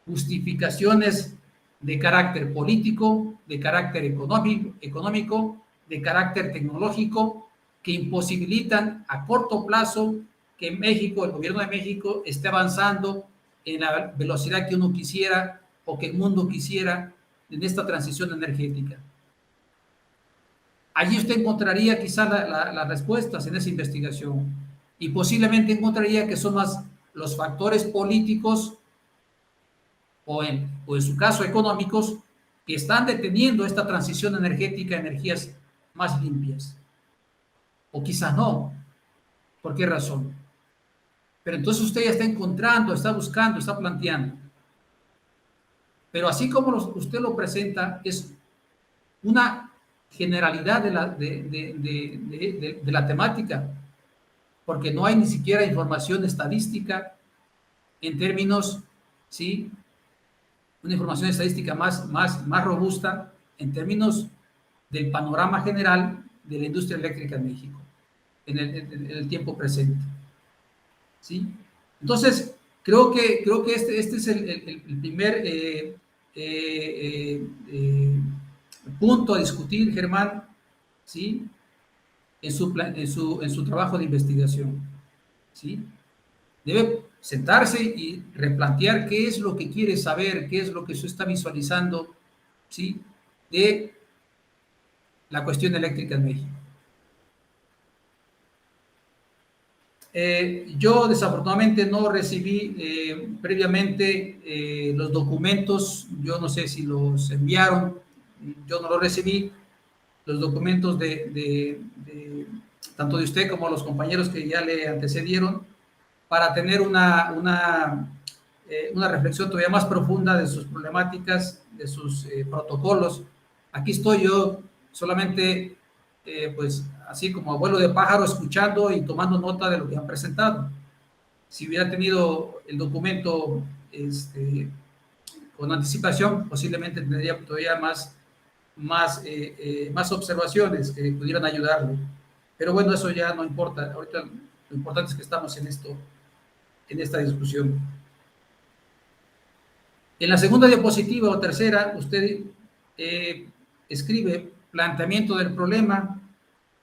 justificaciones de carácter político, de carácter económico, de carácter tecnológico, que imposibilitan a corto plazo que México, el gobierno de México, esté avanzando en la velocidad que uno quisiera o que el mundo quisiera en esta transición energética. Allí usted encontraría quizás las respuestas en esa investigación y posiblemente encontraría que son más los factores políticos o en su caso económicos que están deteniendo esta transición energética a energías más limpias. O quizás no. ¿Por qué razón? Pero entonces usted ya está encontrando, está buscando, está planteando. Pero así como usted lo presenta, es una generalidad de la temática, porque no hay ni siquiera información estadística en términos, ¿sí?, una información estadística más robusta en términos del panorama general de la industria eléctrica en México en el tiempo presente, ¿sí? Entonces, creo que este es el primer punto a discutir, Germán, ¿sí? En su trabajo de investigación, ¿sí? Debe sentarse y replantear qué es lo que quiere saber, qué es lo que se está visualizando, ¿sí? De la cuestión eléctrica en México. Yo desafortunadamente no recibí previamente los documentos, yo no sé si los enviaron, yo no los recibí, los documentos tanto de usted como los compañeros que ya le antecedieron, para tener una reflexión todavía más profunda de sus problemáticas, de sus protocolos. Aquí estoy yo solamente, pues así como abuelo de pájaro, escuchando y tomando nota de lo que han presentado. Si hubiera tenido el documento con anticipación, posiblemente tendría todavía más observaciones que pudieran ayudarle. Pero bueno, eso ya no importa. Ahorita lo importante es que estamos en esta discusión. En la segunda diapositiva o tercera, usted escribe planteamiento del problema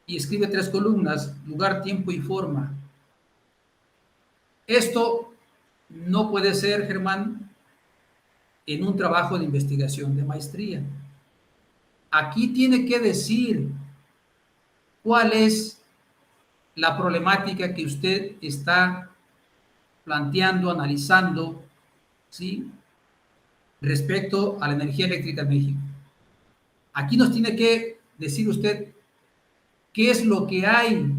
y escribe 3 columnas, lugar, tiempo y forma. Esto no puede ser, Germán, en un trabajo de investigación de maestría. Aquí tiene que decir cuál es la problemática que usted está planteando, analizando, ¿sí? Respecto a la energía eléctrica en México. Aquí nos tiene que decir usted qué es lo que hay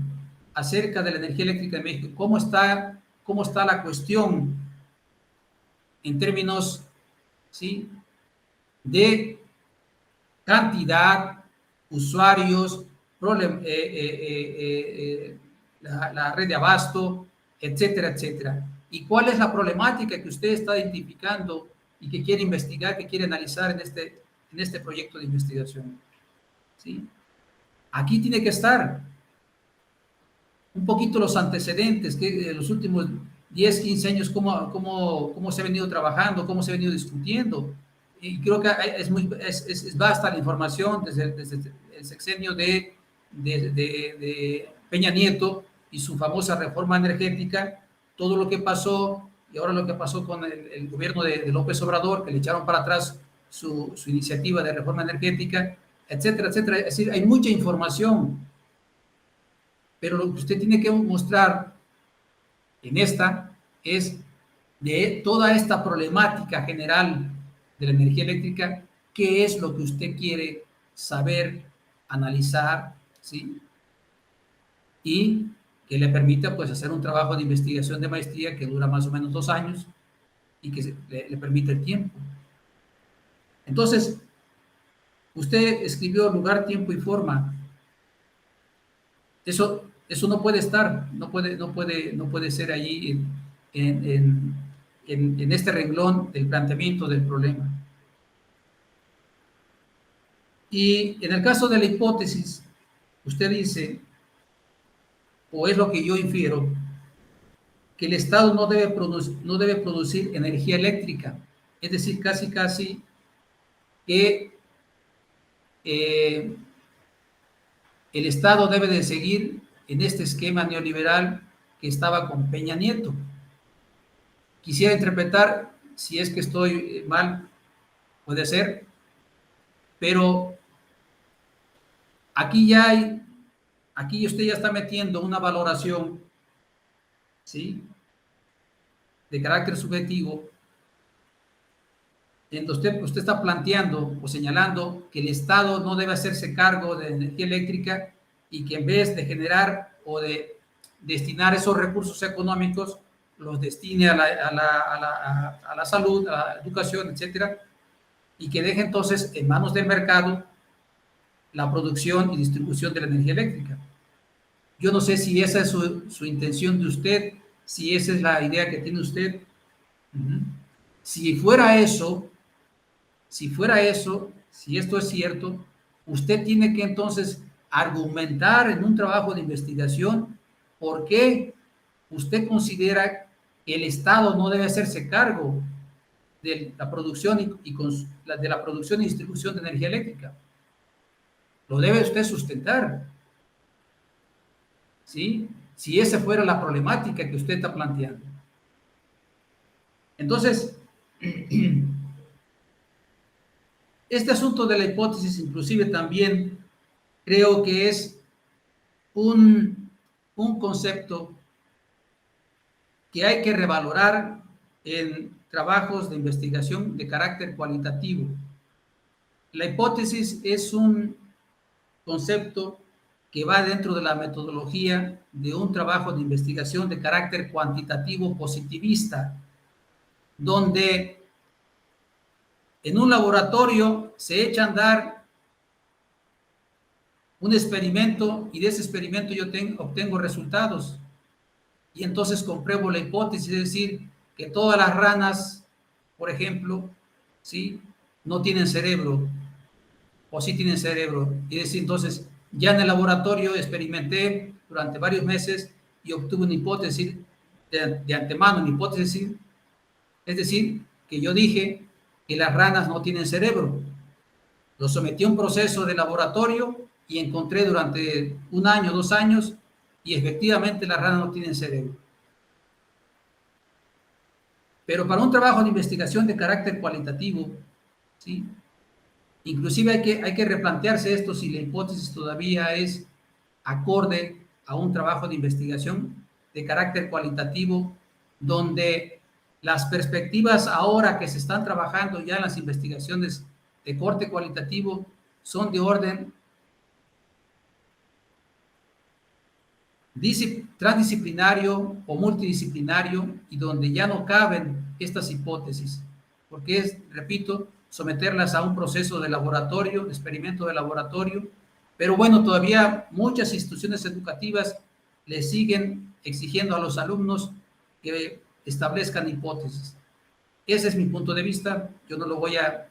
acerca de la energía eléctrica en México, cómo está la cuestión en términos, ¿sí?, de cantidad, usuarios, la red de abasto, etcétera, etcétera. ¿Y cuál es la problemática que usted está identificando y que quiere investigar, que quiere analizar en este proyecto de investigación? ¿Sí? Aquí tiene que estar un poquito los antecedentes, que en los últimos 10, 15 años, cómo se ha venido trabajando, cómo se ha venido discutiendo. Y creo que es vasta la información desde el sexenio de Peña Nieto y su famosa reforma energética, todo lo que pasó y ahora lo que pasó con el gobierno de López Obrador, que le echaron para atrás su iniciativa de reforma energética, etcétera, etcétera. Es decir, hay mucha información, pero lo que usted tiene que mostrar en esta es de toda esta problemática general de la energía eléctrica, qué es lo que usted quiere saber, analizar, ¿sí? Y que le permita, pues, hacer un trabajo de investigación de maestría que dura más o menos 2 años y que le permite el tiempo. Entonces, usted escribió lugar, tiempo y forma. Eso no puede estar, no puede ser allí en este renglón del planteamiento del problema. Y en el caso de la hipótesis, usted dice, o es lo que yo infiero, que el Estado no debe producir energía eléctrica, es decir, casi que el Estado debe de seguir en este esquema neoliberal que estaba con Peña Nieto. Quisiera interpretar, si es que estoy mal, puede ser, pero aquí usted ya está metiendo una valoración, ¿sí?, de carácter subjetivo, en donde usted está planteando o señalando que el Estado no debe hacerse cargo de energía eléctrica y que en vez de generar o de destinar esos recursos económicos, los destine a la salud, a la educación, etcétera, y que deje entonces en manos del mercado la producción y distribución de la energía eléctrica. Yo no sé si esa es su intención de usted, si esa es la idea que tiene usted. Si fuera eso, si esto es cierto, usted tiene que entonces argumentar en un trabajo de investigación por qué usted considera que el Estado no debe hacerse cargo de la producción de la producción y distribución de energía eléctrica. lo debe usted sustentar, ¿sí? Si esa fuera la problemática que usted está planteando. Entonces, este asunto de la hipótesis inclusive también creo que es un concepto que hay que revalorar en trabajos de investigación de carácter cualitativo. La hipótesis es un concepto que va dentro de la metodología de un trabajo de investigación de carácter cuantitativo positivista, donde en un laboratorio se echa a andar un experimento y de ese experimento yo obtengo resultados y entonces compruebo la hipótesis, es decir, que todas las ranas, por ejemplo, ¿sí?, no tienen cerebro o sí tienen cerebro. Y decir, entonces, ya en el laboratorio experimenté durante varios meses y obtuve una hipótesis de antemano, una hipótesis, es decir, que yo dije que las ranas no tienen cerebro. Lo sometí a un proceso de laboratorio y encontré durante 1 año, 2 años, y efectivamente las ranas no tienen cerebro. Pero para un trabajo de investigación de carácter cualitativo, ¿sí?, inclusive hay que replantearse esto si la hipótesis todavía es acorde a un trabajo de investigación de carácter cualitativo, donde las perspectivas ahora que se están trabajando ya en las investigaciones de corte cualitativo son de orden transdisciplinario o multidisciplinario y donde ya no caben estas hipótesis, porque es, repito, someterlas a un proceso de laboratorio, de experimento de laboratorio, pero bueno, todavía muchas instituciones educativas le siguen exigiendo a los alumnos que establezcan hipótesis. Ese es mi punto de vista, yo no lo voy a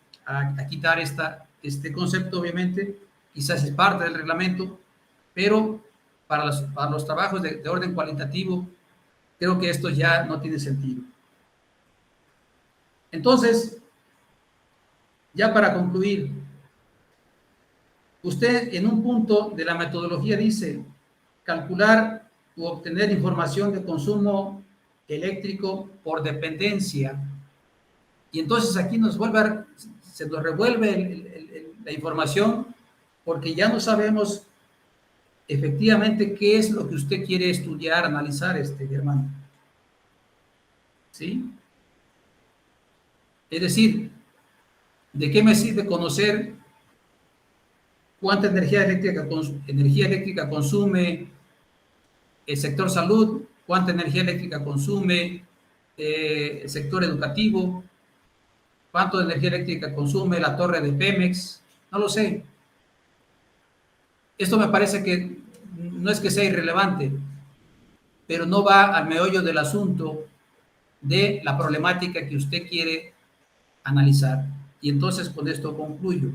quitar este concepto, obviamente, quizás es parte del reglamento, pero para los trabajos de orden cualitativo, creo que esto ya no tiene sentido. Entonces, ya para concluir, usted en un punto de la metodología dice calcular u obtener información de consumo eléctrico por dependencia. Y entonces aquí se nos revuelve la información porque ya no sabemos efectivamente qué es lo que usted quiere estudiar, analizar, Germán. ¿Sí? Es decir, ¿de qué me sirve conocer cuánta energía eléctrica consume el sector salud, cuánta energía eléctrica consume el sector educativo, cuánto de energía eléctrica consume la torre de Pemex? No lo sé. Esto me parece que no es que sea irrelevante, pero no va al meollo del asunto de la problemática que usted quiere analizar. Y entonces con esto concluyo.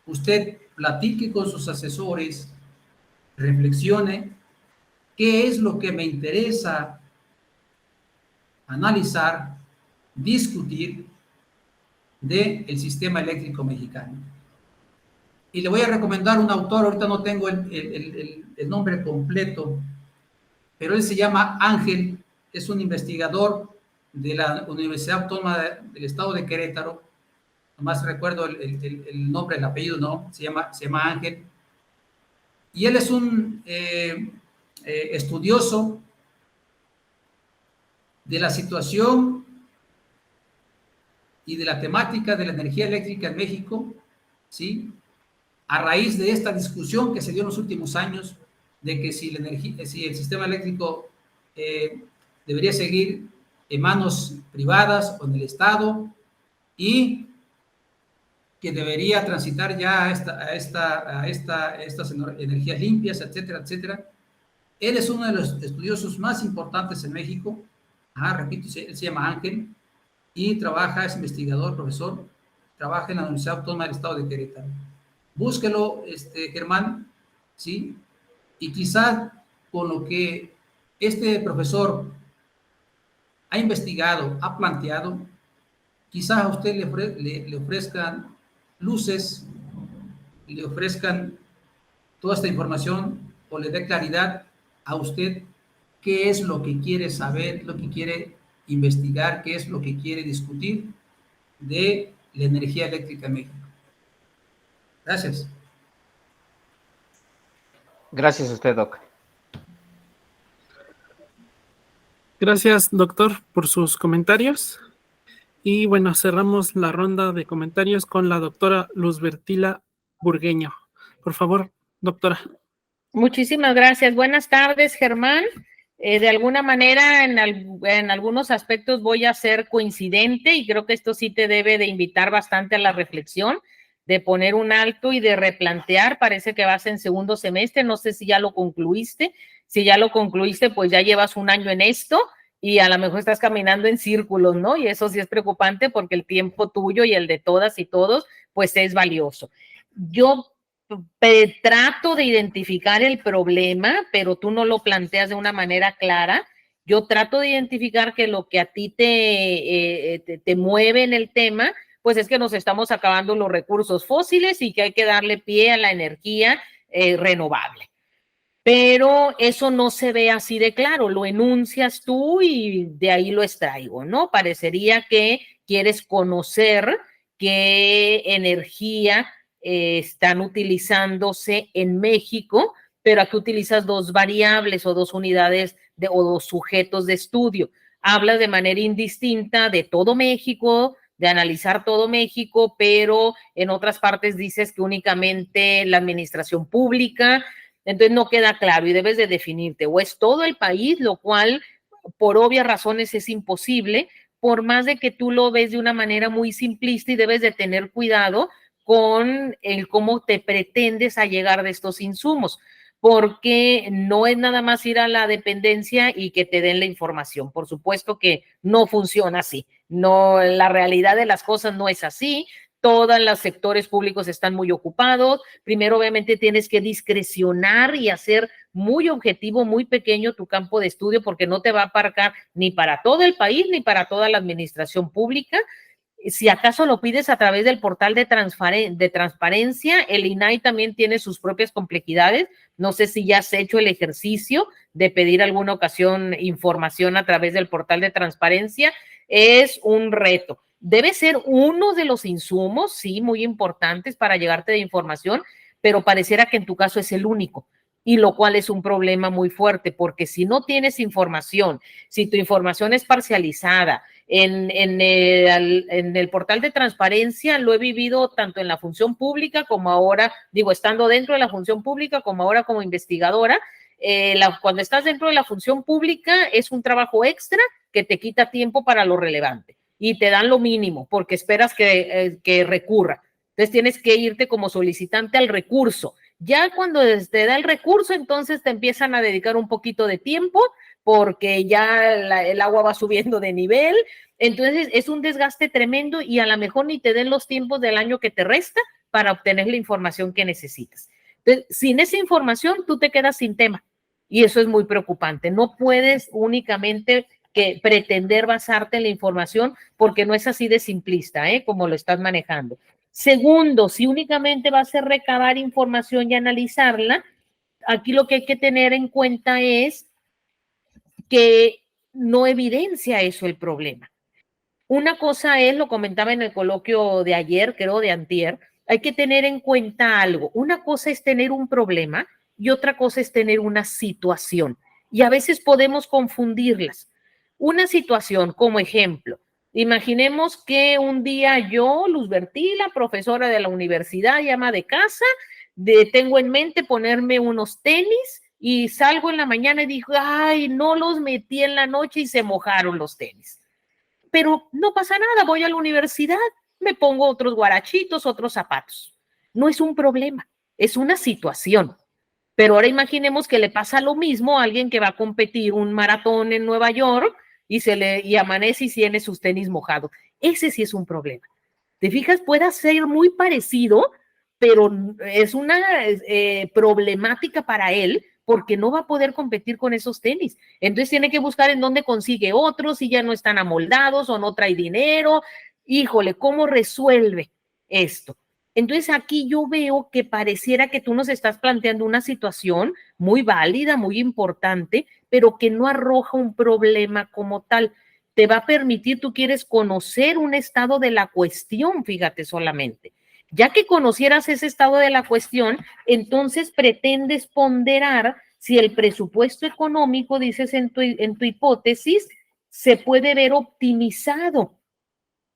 Usted platique con sus asesores, reflexione qué es lo que me interesa analizar, discutir del sistema eléctrico mexicano. Y le voy a recomendar un autor, ahorita no tengo el nombre completo, pero él se llama Ángel, es un investigador de la Universidad Autónoma del Estado de Querétaro, nomás recuerdo el nombre, el apellido, no, se llama Ángel, y él es un estudioso de la situación y de la temática de la energía eléctrica en México, ¿sí?, a raíz de esta discusión que se dio en los últimos años de que si el sistema eléctrico debería seguir en manos privadas o en el Estado y que debería transitar ya a estas energías limpias, etcétera, etcétera. Él es uno de los estudiosos más importantes en México. Repito, él se llama Ángel y es investigador, profesor, trabaja en la Universidad Autónoma del Estado de Querétaro. Búsquelo, Germán, ¿sí? Y quizás con lo que este profesor ha investigado, ha planteado, quizás a usted le ofrezcan luces le ofrezcan toda esta información o le dé claridad a usted qué es lo que quiere saber, lo que quiere investigar, qué es lo que quiere discutir de la energía eléctrica en México. Gracias. Gracias a usted, Doc. Gracias, doctor, por sus comentarios. Y bueno, cerramos la ronda de comentarios con la doctora Luzbertila Burgueño. Por favor, doctora. Muchísimas gracias. Buenas tardes, Germán. De alguna manera, en algunos aspectos voy a ser coincidente y creo que esto sí te debe de invitar bastante a la reflexión, de poner un alto y de replantear. Parece que vas en segundo semestre, no sé si ya lo concluiste. Si ya lo concluiste, pues ya llevas un año en esto y a lo mejor estás caminando en círculos, ¿no? Y eso sí es preocupante porque el tiempo tuyo y el de todas y todos, pues es valioso. Yo trato de identificar el problema, pero tú no lo planteas de una manera clara. Yo trato de identificar que lo que a ti te mueve en el tema, pues es que nos estamos acabando los recursos fósiles y que hay que darle pie a la energía renovable. Pero eso no se ve así de claro, lo enuncias tú y de ahí lo extraigo, ¿no? Parecería que quieres conocer qué energía están utilizándose en México, pero aquí utilizas dos variables o dos unidades o dos sujetos de estudio. Hablas de manera indistinta de todo México, de analizar todo México, pero en otras partes dices que únicamente la administración pública. Entonces no queda claro y debes de definirte, o es todo el país, lo cual por obvias razones es imposible, por más de que tú lo ves de una manera muy simplista y debes de tener cuidado con el cómo te pretendes a llegar de estos insumos, porque no es nada más ir a la dependencia y que te den la información. Por supuesto que no funciona así, no, la realidad de las cosas no es así. Todos los sectores públicos están muy ocupados. Primero, obviamente, tienes que discrecionar y hacer muy objetivo, muy pequeño tu campo de estudio, porque no te va a aparcar ni para todo el país ni para toda la administración pública. Si acaso lo pides a través del portal de transparencia, el INAI también tiene sus propias complejidades. No sé si ya has hecho el ejercicio de pedir alguna ocasión información a través del portal de transparencia. Es un reto. Debe ser uno de los insumos, sí, muy importantes para llegarte de información, pero pareciera que en tu caso es el único, y lo cual es un problema muy fuerte, porque si no tienes información, si tu información es parcializada, en el portal de transparencia lo he vivido tanto en la función pública como ahora, digo, estando dentro de la función pública como ahora como investigadora. Cuando estás dentro de la función pública es un trabajo extra que te quita tiempo para lo relevante y te dan lo mínimo porque esperas que recurra. Entonces tienes que irte como solicitante al recurso. Ya cuando te da el recurso, entonces te empiezan a dedicar un poquito de tiempo porque ya el agua va subiendo de nivel. Entonces es un desgaste tremendo y a lo mejor ni te den los tiempos del año que te resta para obtener la información que necesitas. Entonces, sin esa información, tú te quedas sin tema y eso es muy preocupante. No puedes únicamente que pretender basarte en la información porque no es así de simplista, como lo estás manejando. Segundo, si únicamente vas a recabar información y analizarla, aquí lo que hay que tener en cuenta es que no evidencia eso el problema. Una cosa es, lo comentaba en el coloquio de ayer, creo de antier, hay que tener en cuenta algo. Una cosa es tener un problema y otra cosa es tener una situación. Y a veces podemos confundirlas. Una situación, como ejemplo, imaginemos que un día yo, Luzbertila, profesora de la universidad, llama de casa, tengo en mente ponerme unos tenis y salgo en la mañana y digo, ay, no los metí en la noche y se mojaron los tenis. Pero no pasa nada, voy a la universidad, me pongo otros guarachitos, otros zapatos. No es un problema, es una situación. Pero ahora imaginemos que le pasa lo mismo a alguien que va a competir un maratón en Nueva York y amanece y tiene sus tenis mojados. Ese sí es un problema. ¿Te fijas? Puede ser muy parecido, pero es una problemática para él porque no va a poder competir con esos tenis. Entonces tiene que buscar en dónde consigue otros, si ya no están amoldados o no trae dinero. Híjole, ¿cómo resuelve esto? Entonces aquí yo veo que pareciera que tú nos estás planteando una situación muy válida, muy importante, pero que no arroja un problema como tal. Te va a permitir, tú quieres conocer un estado de la cuestión, fíjate solamente. Ya que conocieras ese estado de la cuestión, entonces pretendes ponderar si el presupuesto económico, dices en tu hipótesis, se puede ver optimizado.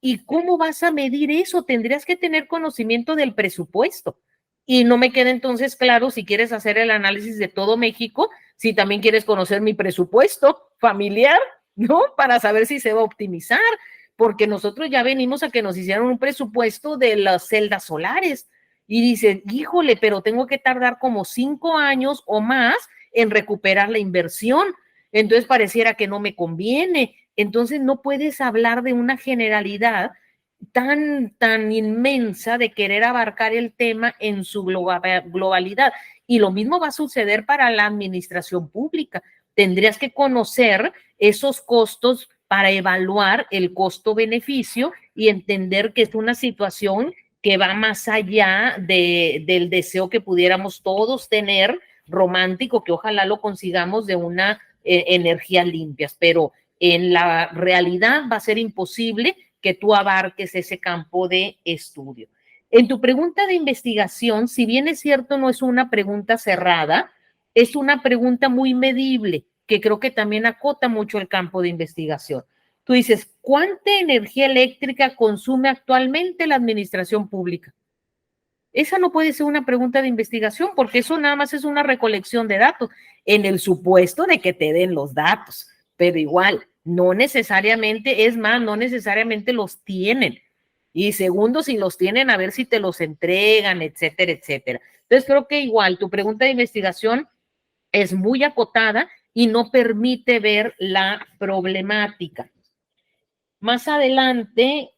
¿Y cómo vas a medir eso? Tendrías que tener conocimiento del presupuesto. Y no me queda entonces claro si quieres hacer el análisis de todo México, si también quieres conocer mi presupuesto familiar, ¿no? Para saber si se va a optimizar, porque nosotros ya venimos a que nos hicieran un presupuesto de las celdas solares. Y dicen, híjole, pero tengo que tardar como 5 años o más en recuperar la inversión. Entonces pareciera que no me conviene. Entonces no puedes hablar de una generalidad tan inmensa de querer abarcar el tema en su globalidad. Y lo mismo va a suceder para la administración pública. Tendrías que conocer esos costos para evaluar el costo-beneficio y entender que es una situación que va más allá del deseo que pudiéramos todos tener romántico, que ojalá lo consigamos de una energía limpias, pero en la realidad va a ser imposible que tú abarques ese campo de estudio. En tu pregunta de investigación, si bien es cierto, no es una pregunta cerrada, es una pregunta muy medible, que creo que también acota mucho el campo de investigación. Tú dices, ¿cuánta energía eléctrica consume actualmente la administración pública? Esa no puede ser una pregunta de investigación porque eso nada más es una recolección de datos, en el supuesto de que te den los datos, pero igual, no necesariamente, es más, no necesariamente los tienen. Y segundo, si los tienen, a ver si te los entregan, etcétera, etcétera. Entonces, creo que igual tu pregunta de investigación es muy acotada y no permite ver la problemática. Más adelante,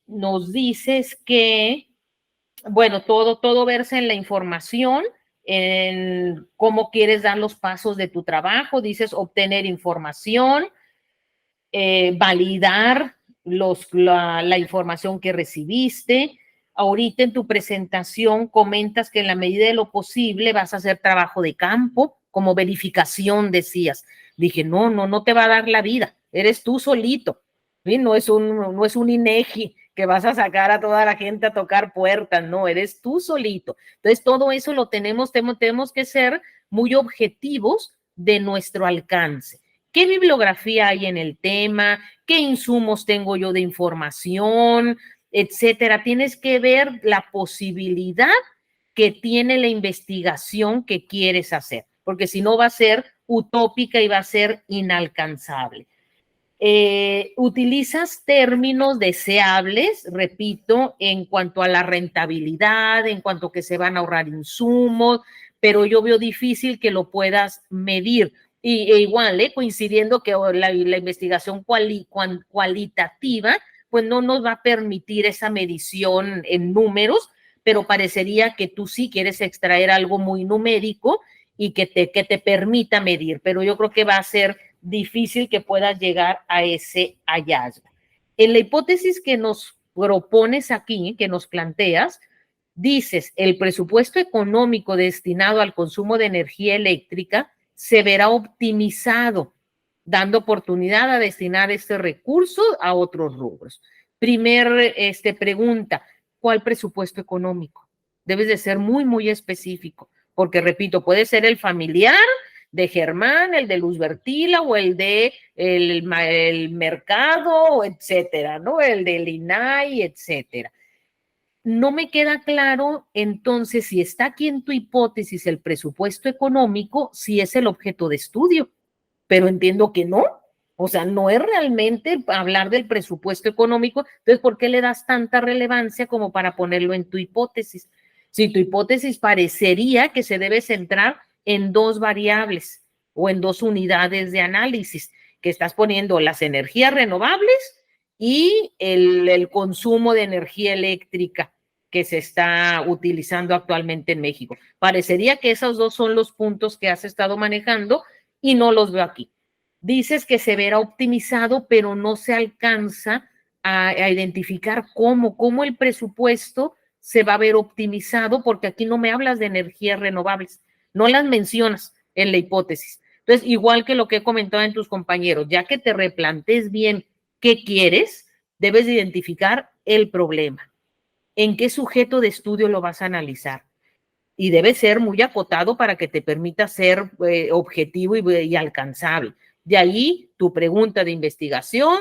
nos dices que, bueno, todo verse en la información, en cómo quieres dar los pasos de tu trabajo, dices obtener información, validar la información que recibiste. Ahorita en tu presentación comentas que en la medida de lo posible vas a hacer trabajo de campo, como verificación, decías. Dije, no te va a dar la vida, eres tú solito, ¿sí? No es un INEGI que vas a sacar a toda la gente a tocar puertas, no, eres tú solito. Entonces, todo eso lo tenemos que ser muy objetivos de nuestro alcance. ¿Qué bibliografía hay en el tema? ¿Qué insumos tengo yo de información? Etcétera. Tienes que ver la posibilidad que tiene la investigación que quieres hacer, porque si no va a ser utópica y va a ser inalcanzable. Utilizas términos deseables, repito, en cuanto a la rentabilidad, en cuanto a que se van a ahorrar insumos, pero yo veo difícil que lo puedas medir. Igual, coincidiendo que la investigación cualitativa, pues no nos va a permitir esa medición en números, pero parecería que tú sí quieres extraer algo muy numérico y que te permita medir, pero yo creo que va a ser difícil que puedas llegar a ese hallazgo. En la hipótesis que nos propones aquí, que nos planteas, dices, el presupuesto económico destinado al consumo de energía eléctrica se verá optimizado, dando oportunidad a destinar este recurso a otros rubros. Primer pregunta, ¿cuál presupuesto económico? Debes de ser muy, muy específico, porque repito, puede ser el familiar de Germán, el de Luz Bertila o el de el mercado, etcétera, ¿no? El del INAI, etcétera. No me queda claro, entonces, si está aquí en tu hipótesis el presupuesto económico, si es el objeto de estudio, pero entiendo que no. O sea, no es realmente hablar del presupuesto económico. Entonces, ¿por qué le das tanta relevancia como para ponerlo en tu hipótesis? Si tu hipótesis parecería que se debe centrar en dos variables o en dos unidades de análisis, que estás poniendo las energías renovables y el consumo de energía eléctrica que se está utilizando actualmente en México. Parecería que esos dos son los puntos que has estado manejando y no los veo aquí. Dices que se verá optimizado, pero no se alcanza a identificar cómo el presupuesto se va a ver optimizado, porque aquí no me hablas de energías renovables, no las mencionas en la hipótesis. Entonces, igual que lo que he comentado en tus compañeros, ya que te replantes bien qué quieres, debes identificar el problema, en qué sujeto de estudio lo vas a analizar. Y debe ser muy acotado para que te permita ser objetivo y alcanzable. De ahí tu pregunta de investigación,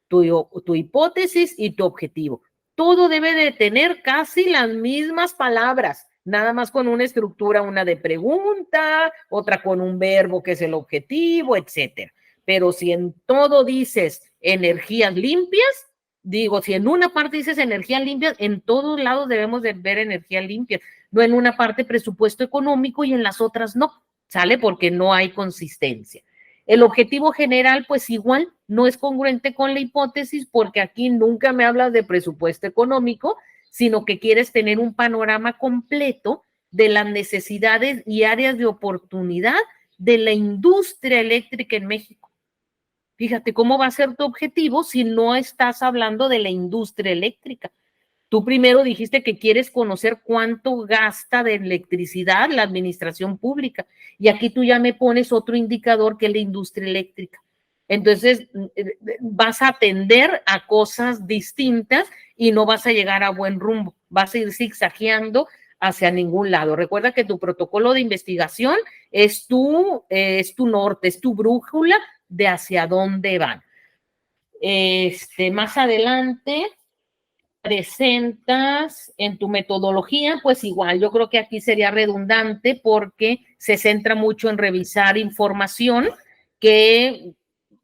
tu hipótesis y tu objetivo. Todo debe de tener casi las mismas palabras, nada más con una estructura, una de pregunta, otra con un verbo que es el objetivo, etcétera. Pero si en todo dices energías limpias, digo, si en una parte dices energías limpias, en todos lados debemos de ver energías limpias, no en una parte presupuesto económico y en las otras no, ¿sale? Porque no hay consistencia. El objetivo general, pues igual, no es congruente con la hipótesis, porque aquí nunca me hablas de presupuesto económico, sino que quieres tener un panorama completo de las necesidades y áreas de oportunidad de la industria eléctrica en México. Fíjate cómo va a ser tu objetivo si no estás hablando de la industria eléctrica. Tú primero dijiste que quieres conocer cuánto gasta de electricidad la administración pública, y aquí tú ya me pones otro indicador que es la industria eléctrica. Entonces vas a atender a cosas distintas y no vas a llegar a buen rumbo, vas a ir zigzagueando hacia ningún lado. Recuerda que tu protocolo de investigación es tu norte, es tu brújula de hacia dónde van. Más adelante presentas en tu metodología, pues igual, yo creo que aquí sería redundante porque se centra mucho en revisar información que,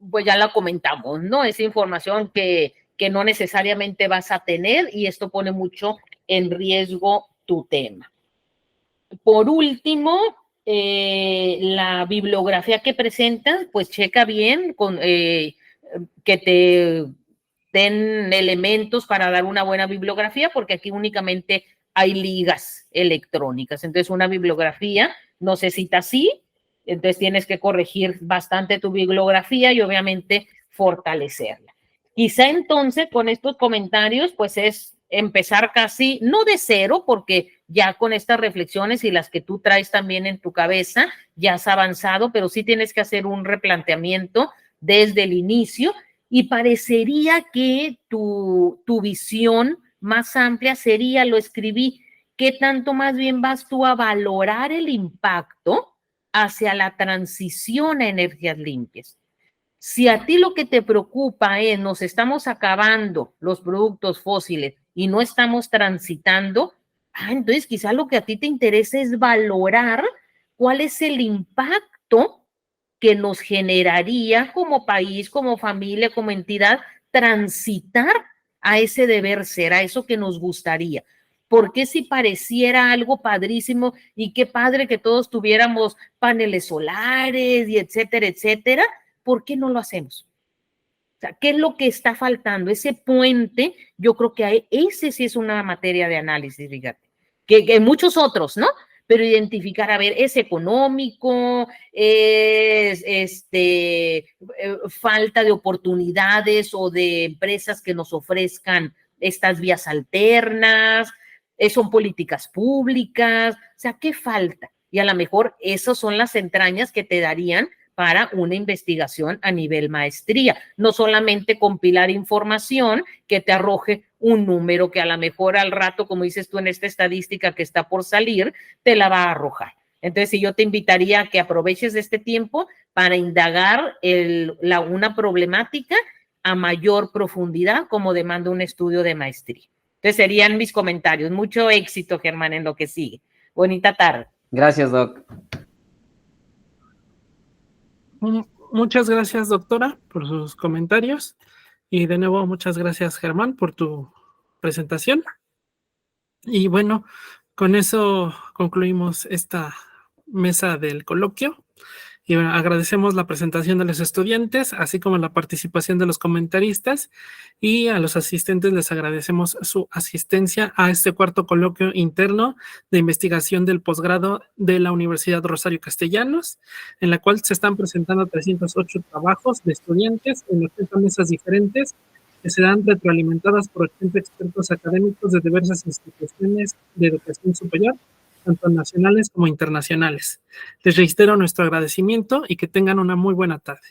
pues ya la comentamos, ¿no? Esa información que no necesariamente vas a tener, y esto pone mucho en riesgo tu tema. Por último, la bibliografía que presentas, pues checa bien que te den elementos para dar una buena bibliografía, porque aquí únicamente hay ligas electrónicas. Entonces, una bibliografía no se cita así, entonces tienes que corregir bastante tu bibliografía y obviamente fortalecerla. Quizá entonces con estos comentarios, pues es empezar casi, no de cero, porque ya con estas reflexiones y las que tú traes también en tu cabeza, ya has avanzado, pero sí tienes que hacer un replanteamiento desde el inicio, y parecería que tu visión más amplia sería, lo escribí, ¿qué tanto más bien vas tú a valorar el impacto hacia la transición a energías limpias? Si a ti lo que te preocupa es nos estamos acabando los productos fósiles y no estamos transitando, entonces quizá lo que a ti te interesa es valorar cuál es el impacto que nos generaría como país, como familia, como entidad, transitar a ese deber ser, a eso que nos gustaría. Porque si pareciera algo padrísimo y qué padre que todos tuviéramos paneles solares y etcétera, etcétera, ¿por qué no lo hacemos? O sea, ¿qué es lo que está faltando? Ese puente, yo creo que ese sí es una materia de análisis, fíjate, que muchos otros, ¿no? Pero identificar, a ver, es económico, es falta de oportunidades o de empresas que nos ofrezcan estas vías alternas, son políticas públicas, o sea, ¿qué falta? Y a lo mejor esas son las entrañas que te darían para una investigación a nivel maestría, no solamente compilar información que te arroje un número que a lo mejor al rato, como dices tú en esta estadística que está por salir, te la va a arrojar. Entonces, si yo te invitaría a que aproveches este tiempo para indagar una problemática a mayor profundidad, como demanda un estudio de maestría. Entonces, serían mis comentarios. Mucho éxito, Germán, en lo que sigue. Bonita tarde. Gracias, Doc. Muchas gracias, doctora, por sus comentarios. Y de nuevo, muchas gracias, Germán, por tu presentación. Y bueno, con eso concluimos esta mesa del coloquio. Y bueno, agradecemos la presentación de los estudiantes, así como la participación de los comentaristas, y a los asistentes les agradecemos su asistencia a este cuarto coloquio interno de investigación del posgrado de la Universidad Rosario Castellanos, en la cual se están presentando 308 trabajos de estudiantes en 80 mesas diferentes que serán retroalimentadas por 80 expertos académicos de diversas instituciones de educación superior, tanto nacionales como internacionales. Les reitero nuestro agradecimiento y que tengan una muy buena tarde.